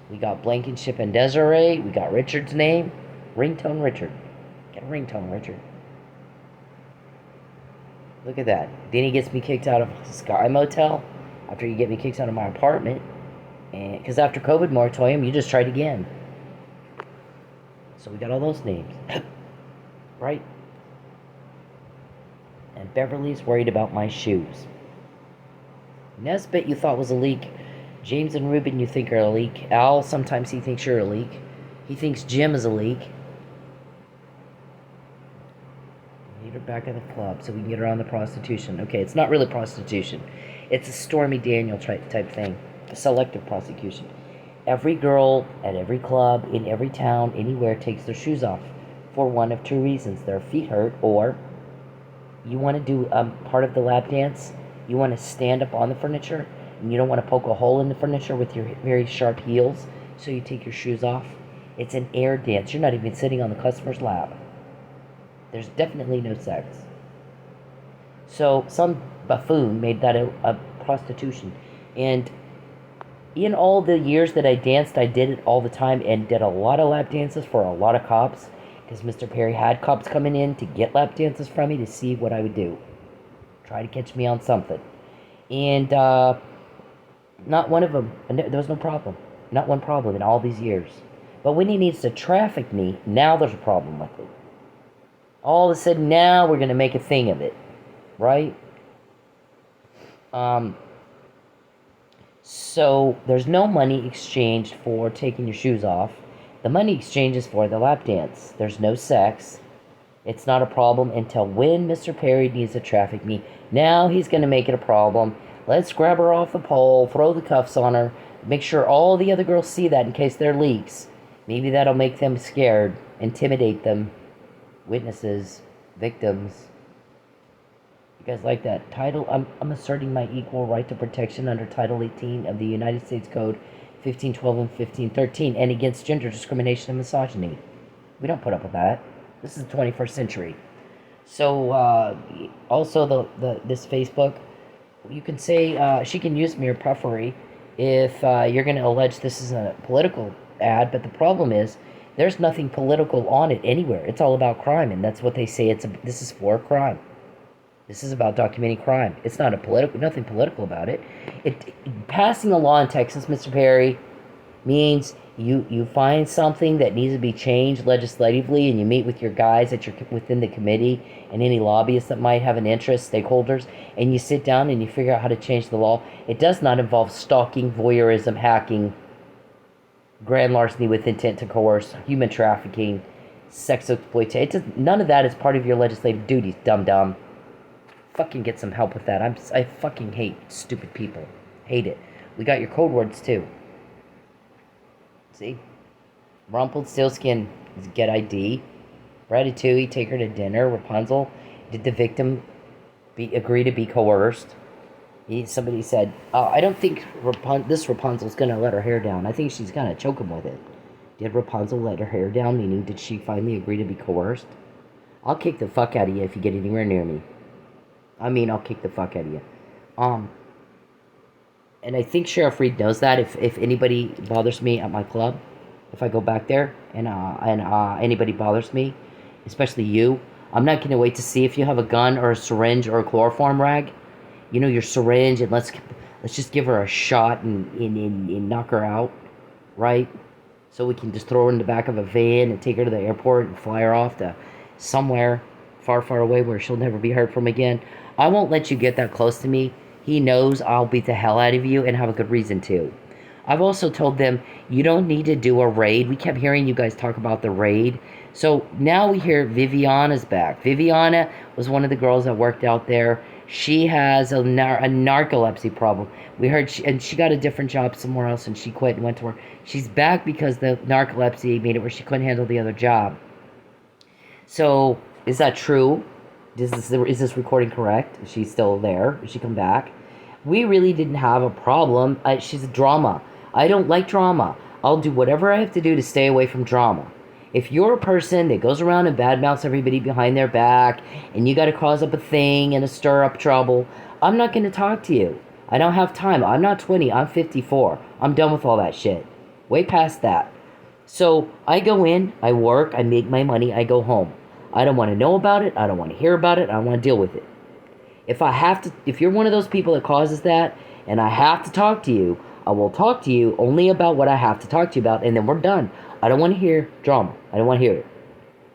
We got Blankenship and Desiree. We got Richard's name. Ringtone Richard. Get a ringtone, Richard. Look at that. Then he gets me kicked out of Sky Motel after you get me kicked out of my apartment. And because after COVID moratorium, you just tried again. So we got all those names. Right? And Beverly's worried about my shoes. Nesbitt you thought was a leak. James and Ruben you think are a leak. Al, sometimes he thinks you're a leak. He thinks Jim is a leak. Need her back at the club so we can get her on the prostitution. Okay, it's not really prostitution. It's a Stormy Daniels type thing. A selective prosecution. Every girl at every club, in every town, anywhere, takes their shoes off for one of two reasons. Their feet hurt, or you want to do part of the lap dance. You want to stand up on the furniture, and you don't want to poke a hole in the furniture with your very sharp heels, so you take your shoes off. It's an air dance. You're not even sitting on the customer's lap. There's definitely no sex. So some buffoon made that a prostitution. And in all the years that I danced, I did it all the time and did a lot of lap dances for a lot of cops, because Mr. Perry had cops coming in to get lap dances from me to see what I would do. Try to catch me on something. And not one of them, there was no problem. Not one problem in all these years. But when he needs to traffic me, now there's a problem with it. All of a sudden, now we're going to make a thing of it. Right? So, there's no money exchanged for taking your shoes off. The money exchange is for the lap dance. There's no sex. It's not a problem until when Mr. Perry needs to traffic me. Now he's going to make it a problem. Let's grab her off the pole, throw the cuffs on her, make sure all the other girls see that in case they're leaks. Maybe that'll make them scared, intimidate them. Witnesses, victims. You guys like that? I'm asserting my equal right to protection under Title 18 of the United States Code 1512 and 1513 and against gender discrimination and misogyny. We don't put up with that. This is the 21st century. So, also this Facebook, you can say she can use mere puffery if you're going to allege this is a political ad, but the problem is there's nothing political on it anywhere. It's all about crime, and that's what they say. This is for crime. This is about documenting crime. It's not nothing political about it. Passing a law in Texas, Mr. Perry, means you find something that needs to be changed legislatively, and you meet with your guys within the committee and any lobbyists that might have an interest, stakeholders, and you sit down and you figure out how to change the law. It does not involve stalking, voyeurism, hacking, grand larceny with intent to coerce, human trafficking, sex exploitation. None of that is part of your legislative duties, dum-dum. Fucking get some help with that. I fucking hate stupid people. Hate it. We got your code words too. See? Rumpelstiltskin is get ID. Ratatouille, take her to dinner. Rapunzel, did the victim agree to be coerced? Somebody said, I don't think this Rapunzel's going to let her hair down. I think she's going to choke him with it. Did Rapunzel let her hair down? Meaning, did she finally agree to be coerced? I'll kick the fuck out of you if you get anywhere near me. I'll kick the fuck out of you. And I think Sheriff Reed knows that if anybody bothers me at my club, if I go back there and anybody bothers me, especially you, I'm not going to wait to see if you have a gun or a syringe or a chloroform rag. You know, your syringe, and let's just give her a shot and knock her out, right? So we can just throw her in the back of a van and take her to the airport and fly her off to somewhere far, far away where she'll never be heard from again. I won't let you get that close to me. He knows I'll beat the hell out of you and have a good reason to. I've also told them, you don't need to do a raid. We kept hearing you guys talk about the raid. So now we hear Viviana's back. Viviana was one of the girls that worked out there. She has a narcolepsy problem. We heard, she got a different job somewhere else, and she quit and went to work. She's back because the narcolepsy made it where she couldn't handle the other job. So, is that true? Is this recording correct? Is she still there? Is she come back? We really didn't have a problem. She's a drama. I don't like drama. I'll do whatever I have to do to stay away from drama. If you're a person that goes around and badmouths everybody behind their back, and you got to cause up a thing and stir up trouble, I'm not going to talk to you. I don't have time. I'm not 20. I'm 54. I'm done with all that shit. Way past that. So I go in, I work, I make my money, I go home. I don't want to know about it. I don't want to hear about it. I don't want to deal with it. If you're one of those people that causes that, and I have to talk to you, I will talk to you only about what I have to talk to you about, and then we're done. I don't want to hear drama. I don't want to hear it.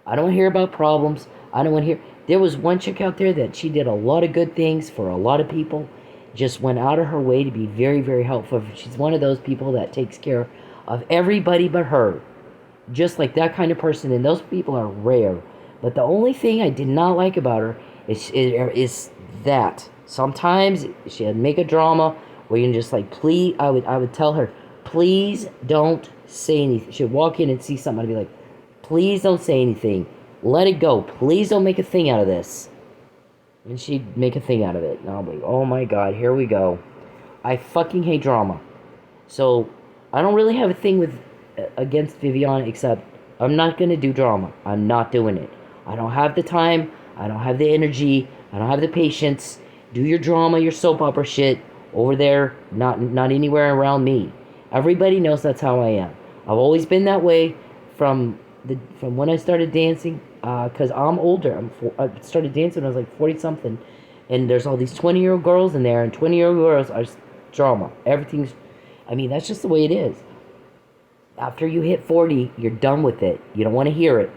I don't want to hear about problems. I don't want to hear. There was one chick out there that she did a lot of good things for a lot of people. Just went out of her way to be very, very helpful. She's one of those people that takes care of everybody but her. Just like that kind of person, and those people are rare. But the only thing I did not like about her is that sometimes she'd make a drama where you can just like, please, I would tell her, please don't say anything. She'd walk in and see something, I'd be like, please don't say anything. Let it go. Please don't make a thing out of this. And she'd make a thing out of it. And I'll be like, oh my god, here we go. I fucking hate drama. So, I don't really have a thing against Viviana, except I'm not going to do drama. I'm not doing it. I don't have the time. I don't have the energy. I don't have the patience. Do your drama, your soap opera shit over there, not anywhere around me. Everybody knows that's how I am. I've always been that way from when I started dancing, because I'm older. I started dancing when I was like 40-something, and there's all these 20-year-old girls in there, and 20-year-old girls are drama. That's just the way it is. After you hit 40, you're done with it. You don't want to hear it.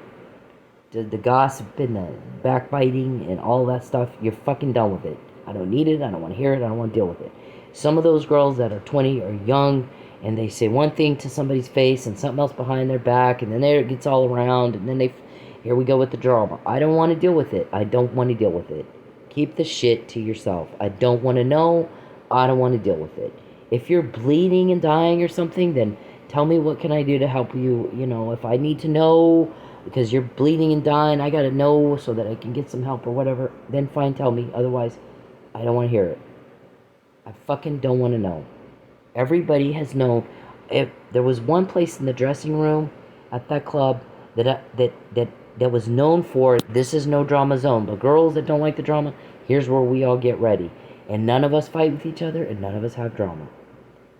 The gossip and the backbiting and all that stuff, you're fucking done with it. I don't need it. I don't want to hear it. I don't want to deal with it. Some of those girls that are 20 are young, and they say one thing to somebody's face and something else behind their back, and then it gets all around, and then here we go with the drama. I don't want to deal with it. I don't want to deal with it. Keep the shit to yourself. I don't want to know. I don't want to deal with it. If you're bleeding and dying or something, then tell me what can I do to help you. If I need to know because you're bleeding and dying, I gotta know so that I can get some help or whatever, then fine, tell me. Otherwise, I don't want to hear it. I fucking don't want to know. Everybody has known. If there was one place in the dressing room at that club that was known for, this is no drama zone. The girls that don't like the drama, here's where we all get ready. And none of us fight with each other, and none of us have drama.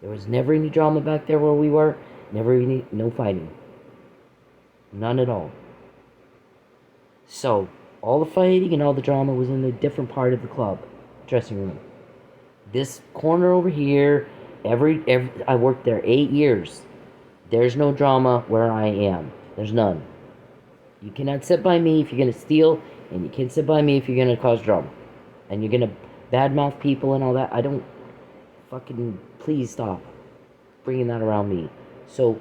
There was never any drama back there where we were. No fighting. None at all. So, all the fighting and all the drama was in a different part of the club, dressing room. This corner over here, I worked there 8 years. There's no drama where I am. There's none. You cannot sit by me if you're going to steal, and you can't sit by me if you're going to cause drama. And you're going to badmouth people and all that. I don't fucking... Please stop bringing that around me. So,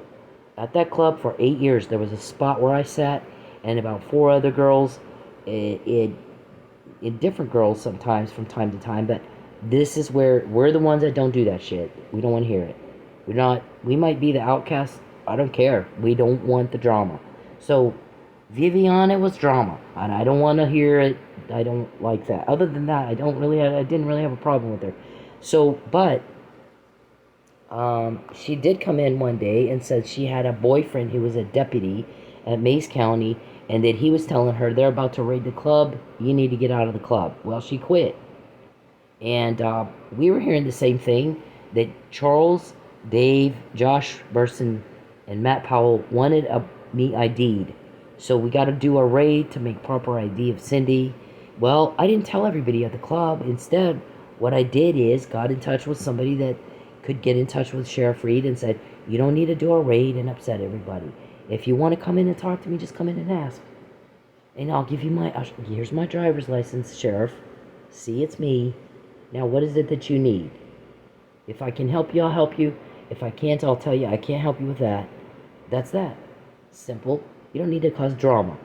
at that club for 8 years, there was a spot where I sat, and about 4 other girls, different girls sometimes from time to time, but this is where we're the ones that don't do that shit. We don't want to hear it. We might be the outcasts. I don't care. We don't want the drama. So, Viviana was drama, and I don't want to hear it. I don't like that. Other than that, I didn't really have a problem with her. So, but she did come in one day and said she had a boyfriend who was a deputy at Mays County, and that he was telling her they're about to raid the club. You need to get out of the club. Well, she quit. And we were hearing the same thing, that Charles, Dave, Josh Burson, and Matt Powell wanted me ID'd. So we got to do a raid to make proper ID of Cindy. Well, I didn't tell everybody at the club. Instead, what I did is got in touch with somebody that could get in touch with Sheriff Reed and said, you don't need to do a raid and upset everybody. If you want to come in and talk to me, just come in and ask. And I'll give you here's my driver's license, Sheriff. See, it's me. Now, what is it that you need? If I can help you, I'll help you. If I can't, I'll tell you I can't help you with that. That's that. Simple. You don't need to cause drama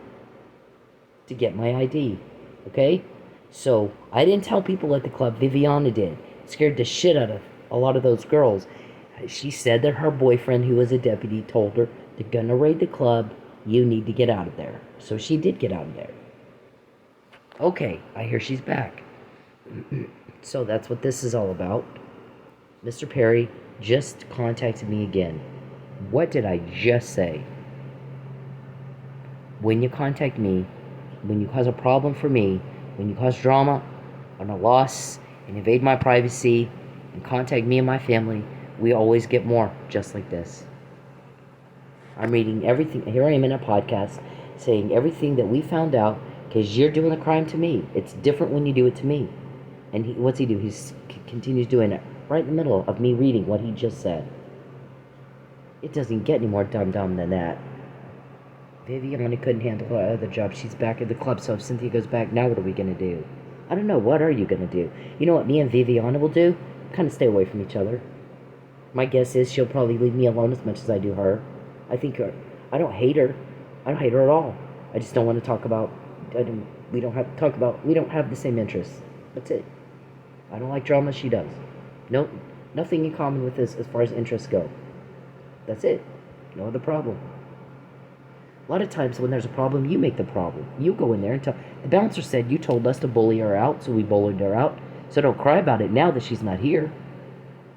to get my ID. Okay? So I didn't tell people at the club. Viviana did. Scared the shit out of a lot of those girls. She said that her boyfriend, who was a deputy, told her, they're gonna raid the club. You need to get out of there. So she did get out of there. Okay, I hear she's back. So that's what this is all about. Mr. Perry just contacted me again. What did I just say? When you contact me, when you cause a problem for me, when you cause drama and a loss and invade my privacy and contact me and my family, we always get more just like this. I'm reading everything. Here I am in a podcast saying everything that we found out because you're doing a crime to me. It's different when you do it to me. And what's he do? He continues doing it right in the middle of me reading what he just said. It doesn't get any more dumb than that. Viviana couldn't handle her other job. She's back at the club, so if Cynthia goes back, now what are we going to do? I don't know. What are you going to do? You know what me and Viviana will do? Kind of stay away from each other. My guess is she'll probably leave me alone as much as I do her. I don't hate her. I don't hate her at all. I just don't want to talk about, we don't have the same interests. That's it. I don't like drama, she does. Nope, nothing in common with this as far as interests go. That's it. No other problem. A lot of times when there's a problem, you make the problem. You go in there and tell. The bouncer said you told us to bully her out, so we bullied her out. So don't cry about it now that she's not here.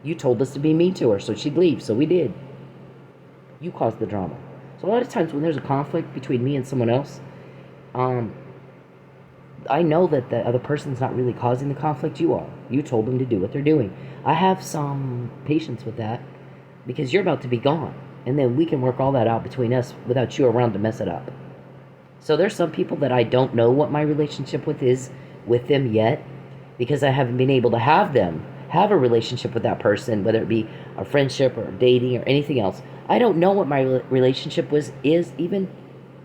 You told us to be mean to her, so she'd leave, so we did. You caused the drama. So a lot of times when there's a conflict between me and someone else, I know that the other person's not really causing the conflict. You are. You told them to do what they're doing. I have some patience with that because you're about to be gone. And then we can work all that out between us without you around to mess it up. So there's some people that I don't know what my relationship is with them yet because I haven't been able to have a relationship with that person, whether it be a friendship or dating or anything else. I don't know what my relationship is even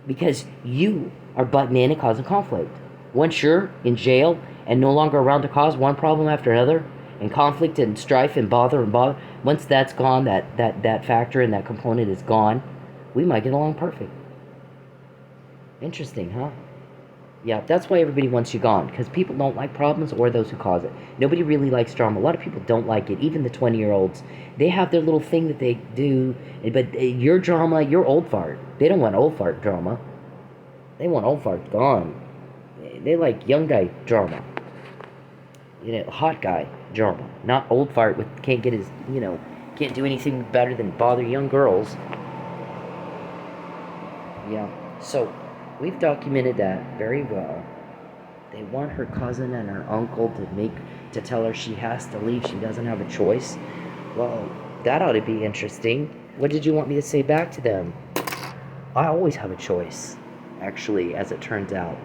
because you are butting in and causing conflict. Once you're in jail and no longer around to cause one problem after another, and conflict and strife and bother, once that's gone, that factor and that component is gone, we might get along perfect. Interesting, huh? Yeah, that's why everybody wants you gone, because people don't like problems or those who cause it. Nobody really likes drama. A lot of people don't like it, even the 20-year-olds. They have their little thing that they do, but your drama, you're old fart. They don't want old fart drama. They want old fart gone. They like young guy drama. Hot guy drama. Not old fart with can't get his, can't do anything better than bother young girls. Yeah, so we've documented that very well. They want her cousin and her uncle to tell her she has to leave. She doesn't have a choice. Well, that ought to be interesting. What did you want me to say back to them? I always have a choice, actually, as it turns out.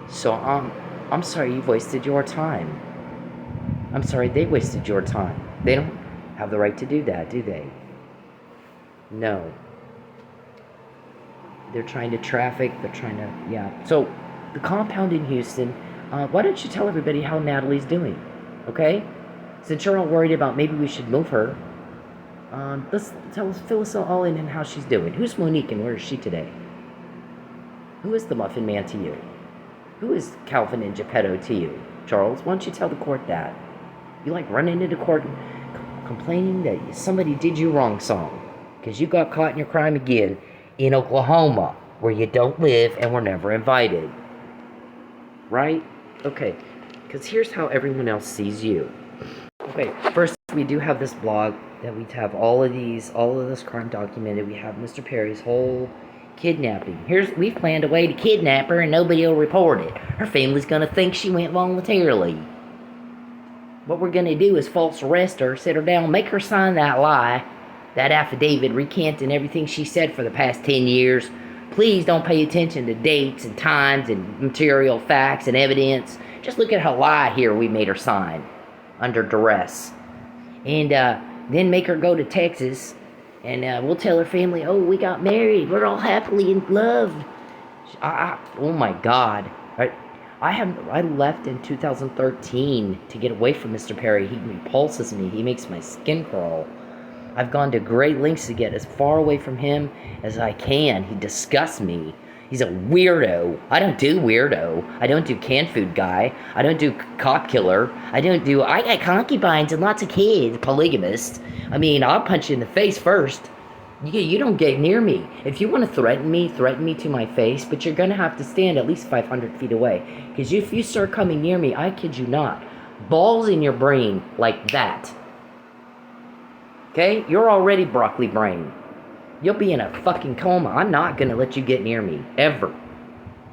So, I'm sorry you've wasted your time. I'm sorry they wasted your time. They don't have the right to do that, do they? No. They're trying to traffic, yeah. So, the compound in Houston, why don't you tell everybody how Natalie's doing, okay? Since you're all worried about maybe we should move her, fill us all in on how she's doing. Who's Monique and where is she today? Who is the Muffin Man to you? Who is Calvin and Geppetto to you? Charles, why don't you tell the court that? You like running into court and complaining that somebody did you wrong song because you got caught in your crime again in Oklahoma where you don't live and were never invited. Right? Okay, because here's how everyone else sees you. Okay, first we do have this blog that we have all of this crime documented. We have Mr. Perry's whole kidnapping. We've planned a way to kidnap her and nobody will report it. Her family's gonna think she went voluntarily. What we're gonna do is false arrest her, sit her down, make her sign that lie, that affidavit recanting everything she said for the past 10 years. Please don't pay attention to dates and times and material facts and evidence. Just look at her lie here we made her sign under duress. And then make her go to Texas. And we'll tell her family, oh, we got married. We're all happily in love. Oh, my God. I left in 2013 to get away from Mr. Perry. He repulses me. He makes my skin crawl. I've gone to great lengths to get as far away from him as I can. He disgusts me. He's a weirdo. I don't do weirdo. I don't do canned food guy. I don't do cop killer. I got concubines and lots of kids. Polygamist. I mean, I'll punch you in the face first. You don't get near me. If you want to threaten me to my face, but you're going to have to stand at least 500 feet away. Because if you start coming near me, I kid you not, balls in your brain like that. Okay? You're already broccoli brain. You'll be in a fucking coma. I'm not going to let you get near me, ever.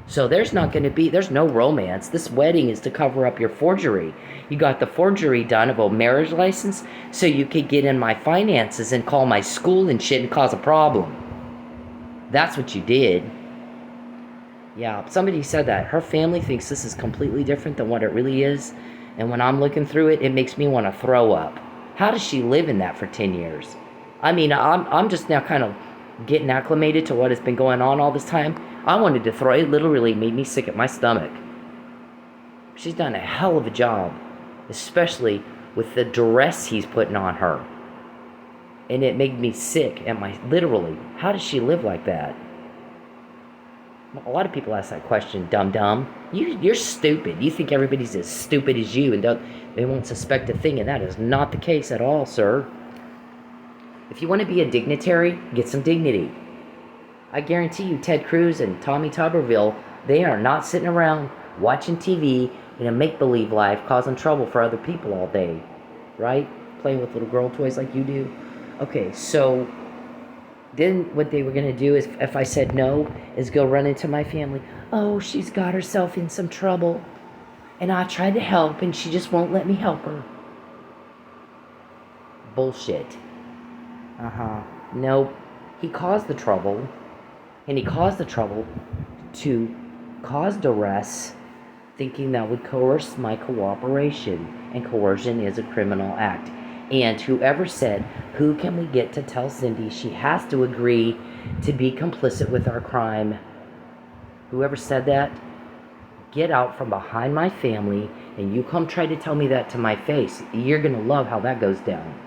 So there's no romance. This wedding is to cover up your forgery. You got the forgery done of a marriage license so you could get in my finances and call my school and shit and cause a problem. That's what you did. Yeah, somebody said that. Her family thinks this is completely different than what it really is. And when I'm looking through it, it makes me want to throw up. How does she live in that for 10 years? I mean, I'm just now kind of getting acclimated to what has been going on all this time. I wanted to throw it. Literally made me sick at my stomach. She's done a hell of a job, especially with the duress he's putting on her. And it made me sick at my, literally, how does she live like that? A lot of people ask that question, dum-dum. You're stupid. You think everybody's as stupid as you and they won't suspect a thing, and that is not the case at all, sir. If you want to be a dignitary, get some dignity. I guarantee you Ted Cruz and Tommy Tuberville, they are not sitting around watching TV in a make-believe life causing trouble for other people all day. Right? Playing with little girl toys like you do. Okay, so then what they were going to do is, if I said no, is go run into my family. Oh, she's got herself in some trouble. And I tried to help and she just won't let me help her. Bullshit. Nope. He caused the trouble. And he caused the trouble to cause duress, thinking that would coerce my cooperation. And coercion is a criminal act. And whoever said, who can we get to tell Cindy she has to agree to be complicit with our crime? Whoever said that, get out from behind my family and you come try to tell me that to my face. You're going to love how that goes down.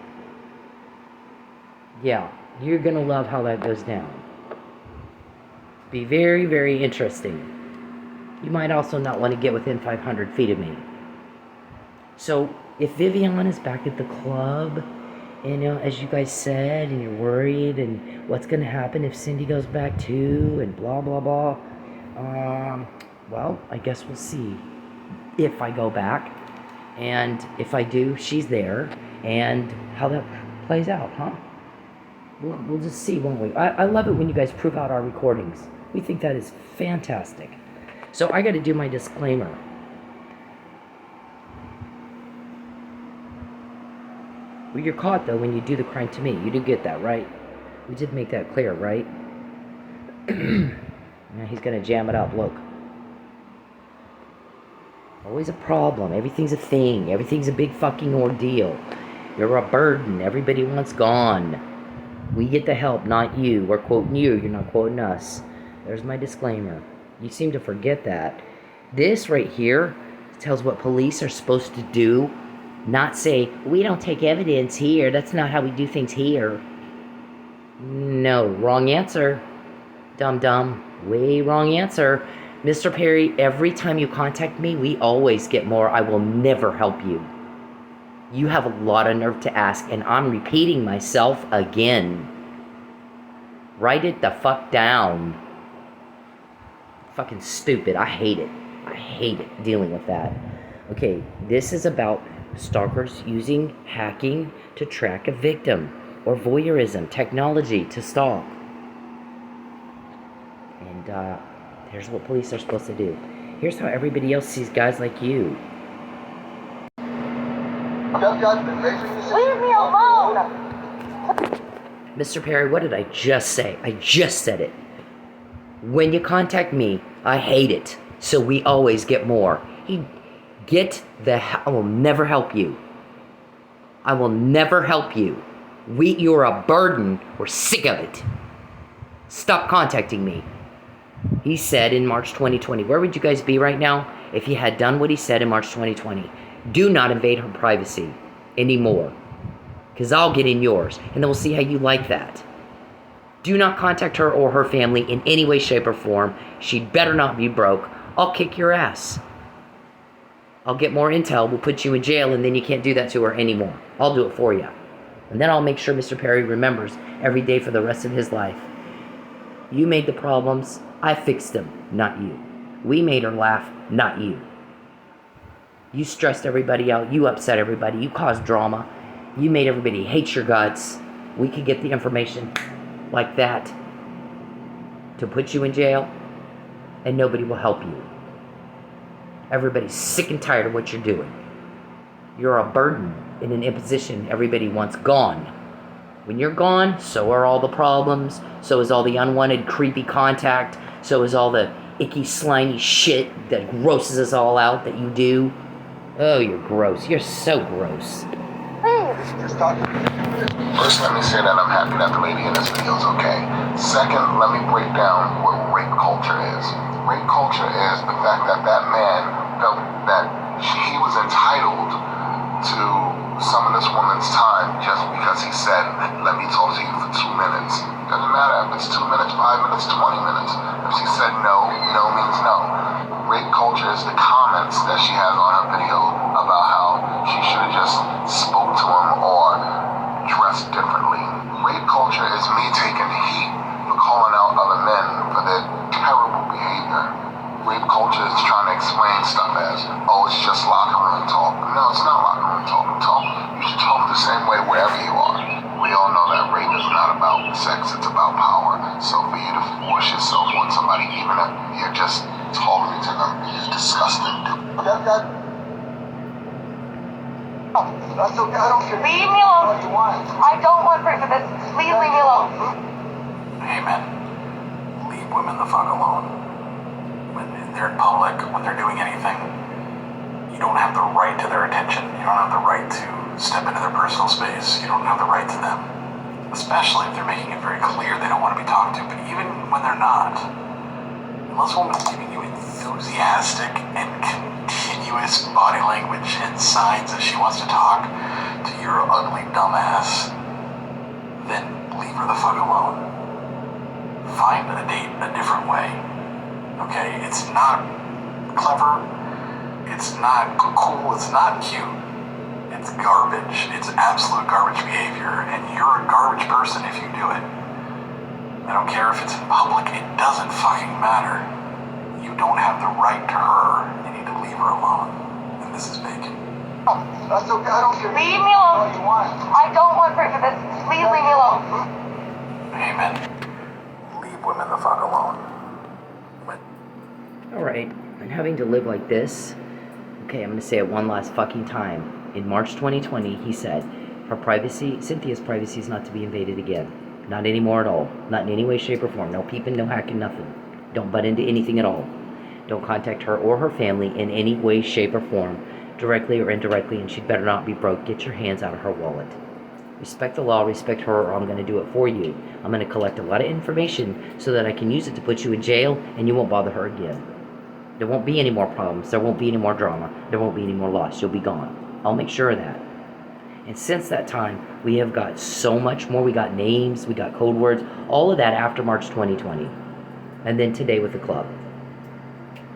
Yeah, you're going to love how that goes down. Be very, very interesting. You might also not want to get within 500 feet of me. So, if Vivian is back at the club, and as you guys said, and you're worried, and what's going to happen if Cindy goes back too, and blah, blah, blah, well, I guess we'll see if I go back, and if I do, she's there, and how that plays out, huh? We'll just see, won't we? I love it when you guys prove out our recordings. We think that is fantastic. So I got to do my disclaimer. Well, you're caught, though, when you do the crime to me. You do get that, right? We did make that clear, right? Now he's going to jam it up, look. Always a problem. Everything's a thing. Everything's a big fucking ordeal. You're a burden. Everybody wants gone. We get the help, not you. We're quoting you. You're not quoting us. There's my disclaimer. You seem to forget that. This right here tells what police are supposed to do. Not say, we don't take evidence here. That's not how we do things here. No, wrong answer. Dum-dum. Way wrong answer. Mr. Perry, every time you contact me, we always get more. I will never help you. You have a lot of nerve to ask, and I'm repeating myself again. Write it the fuck down. Fucking stupid. I hate it. I hate it dealing with that. Okay, this is about stalkers using hacking to track a victim, or voyeurism, technology to stalk. And here's what police are supposed to do. Here's how everybody else sees guys like you. Leave me alone! Mr. Perry, what did I just say? I just said it. When you contact me, I hate it. So we always get more. I will never help you. I will never help you. You're a burden. We're sick of it. Stop contacting me. He said in March 2020, where would you guys be right now if he had done what he said in March 2020? Do not invade her privacy anymore. Because I'll get in yours. And then we'll see how you like that. Do not contact her or her family in any way, shape, or form. She'd better not be broke. I'll kick your ass. I'll get more intel. We'll put you in jail, and then you can't do that to her anymore. I'll do it for you. And then I'll make sure Mr. Perry remembers every day for the rest of his life. You made the problems. I fixed them, not you. We made her laugh, not you. You stressed everybody out. You upset everybody. You caused drama. You made everybody hate your guts. We could get the information like that to put you in jail, and nobody will help you. Everybody's sick and tired of what you're doing. You're a burden and an imposition everybody wants gone. When you're gone, so are all the problems, so is all the unwanted creepy contact, so is all the icky slimy shit that grosses us all out that you do. Oh, you're gross. You're so gross. Just talk. First, let me say that I'm happy that the lady in this video is okay. Second, let me break down what rape culture is. Rape culture is the fact that that man felt that he was entitled to some of this woman's time just because he said, let me talk to you for 2 minutes. Doesn't matter if it's 2 minutes, 5 minutes, 20 minutes. If she said no, no means no. Rape culture is the comments that she has on her video about how she should have just spoke to him or dressed differently. Rape culture is me taking heat for calling out other men for their terrible behavior. Rape culture is trying to explain stuff as, oh, it's just locker room talk. No, it's not locker room talk. You should talk the same way wherever you are. We all know that rape is not about sex, it's about power. So for you to force yourself on somebody, even if you're just talking to them, is disgusting. That's okay, I don't care. Leave me alone. What do you want? I don't want rape for this. Please leave me alone. Hey man, leave women the fuck alone. When they're in public, when they're doing anything, you don't have the right to their attention. You don't have the right to step into their personal space. You don't have the right to them. Especially if they're making it very clear they don't want to be talked to. But even when they're not, unless a woman's giving you enthusiastic and continuous body language and signs that she wants to talk to your ugly dumbass, then leave her the fuck alone. Find a date a different way. Okay, it's not clever, it's not cool, it's not cute. It's garbage. It's absolute garbage behavior, and you're a garbage person if you do it. I don't care if it's in public, it doesn't fucking matter. You don't have the right to her. You need to leave her alone. And this is big. That's okay, I don't care. Leave me alone. What do you want? I don't want rape for this. Please leave me alone. Hey man, leave women the fuck alone. Alright, and having to live like this, okay, I'm going to say it one last fucking time. In March 2020, he said, her privacy, Cynthia's privacy is not to be invaded again. Not anymore at all. Not in any way, shape, or form. No peeping, no hacking, nothing. Don't butt into anything at all. Don't contact her or her family in any way, shape, or form, directly or indirectly, and she'd better not be broke. Get your hands out of her wallet. Respect the law, respect her, or I'm going to do it for you. I'm going to collect a lot of information so that I can use it to put you in jail, and you won't bother her again. There won't be any more problems. There won't be any more drama. There won't be any more loss. You'll be gone. I'll make sure of that. And since that time, we have got so much more. We got names. We got code words. All of that after March 2020. And then today with the club.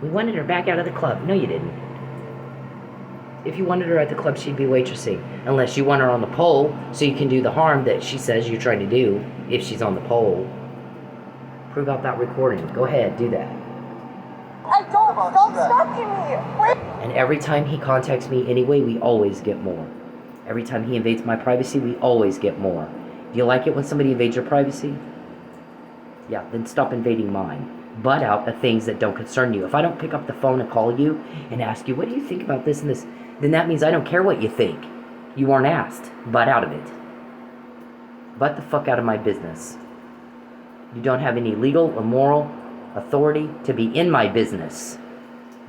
We wanted her back out of the club. No, you didn't. If you wanted her at the club, she'd be waitressing. Unless you want her on the pole so you can do the harm that she says you're trying to do if she's on the pole. Prove out that recording. Go ahead, do that. I don't. Stop stalking me. And every time he contacts me anyway, we always get more. Every time he invades my privacy, we always get more. Do you like it when somebody invades your privacy? Yeah, then stop invading mine. Butt out of things that don't concern you. If I don't pick up the phone and call you and ask you, what do you think about this and this? Then that means I don't care what you think. You aren't asked. Butt out of it. Butt the fuck out of my business. You don't have any legal or moral authority to be in my business.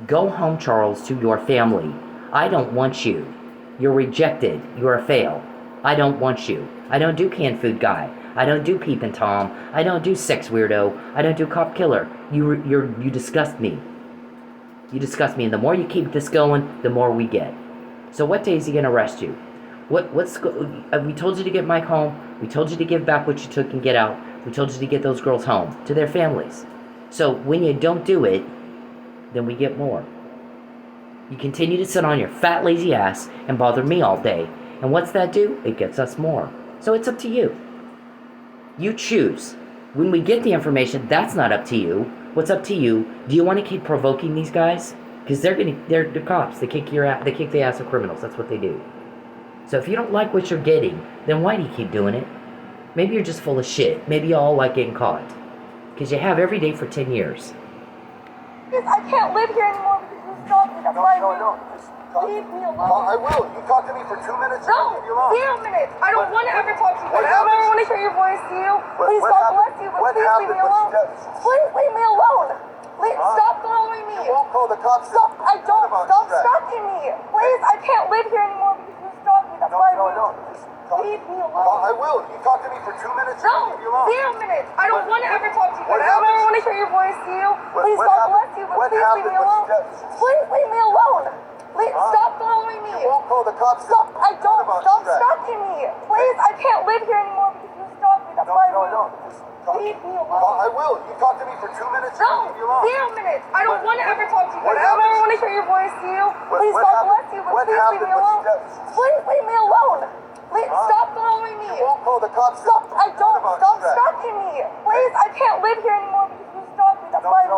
Go home, Charles, to your family. I don't want you. You're rejected. You're a fail. I don't want you. I don't do canned food guy. I don't do peepin' Tom. I don't do sex weirdo. I don't do cop killer. You disgust me. You disgust me, and the more you keep this going, the more we get. So what day is he gonna arrest you? We told you to get Mike home. We told you to give back what you took and get out. We told you to get those girls home to their families. So when you don't do it, then we get more. You continue to sit on your fat, lazy ass and bother me all day. And what's that do? It gets us more. So it's up to you. You choose. When we get the information, that's not up to you. What's up to you? Do you want to keep provoking these guys? Because they're the cops. They kick the ass of criminals. That's what they do. So if you don't like what you're getting, then why do you keep doing it? Maybe you're just full of shit. Maybe you all like getting caught. Because you have every day for 10 years. I can't live here anymore because you stopped me. That's why leave me alone. I will. You talk to me for 2 minutes. No, 0 minutes. I don't want to ever talk to you. I don't ever want to hear your voice to you. Please, God bless you, but please leave me alone. Please leave me alone. Please stop following me. You won't call the cops. Stop. I don't. Stop stalking me. Please, I can't live here anymore because you stopped me. That's why leave me alone. I will. You talk to me for 2 minutes. No, 0 minutes. I don't want to ever talk to you. I don't ever want to hear your voice to you. Please, God bless you, but please leave me alone. Please leave me alone. Please stop following me. You won't call the cops. Stop. I don't. Stop stalking me. Please, I can't live here anymore because you stopped me. That's why leave me alone. I will. You talk to me for 2 minutes. No, 0 minutes. I don't want to ever talk to you. I don't ever want to hear your voice to you. Please, God bless you, but please leave me alone. Please leave me alone. Please stop following me. You won't call the cops. Stop. I don't. Stop stalking me. Please, I can't live here anymore because you stopped me. That's why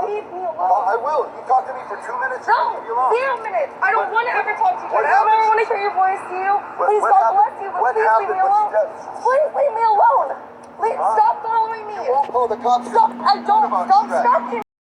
leave me alone. I will. You talk to me for 2 minutes. No, 0 minutes. I don't want to ever talk to you. I don't ever want to hear your voice to you. Please, God bless you, but please leave me alone. Please leave me alone. Please stop following me. You won't call the cops. Stop. I don't. Stop stalking me.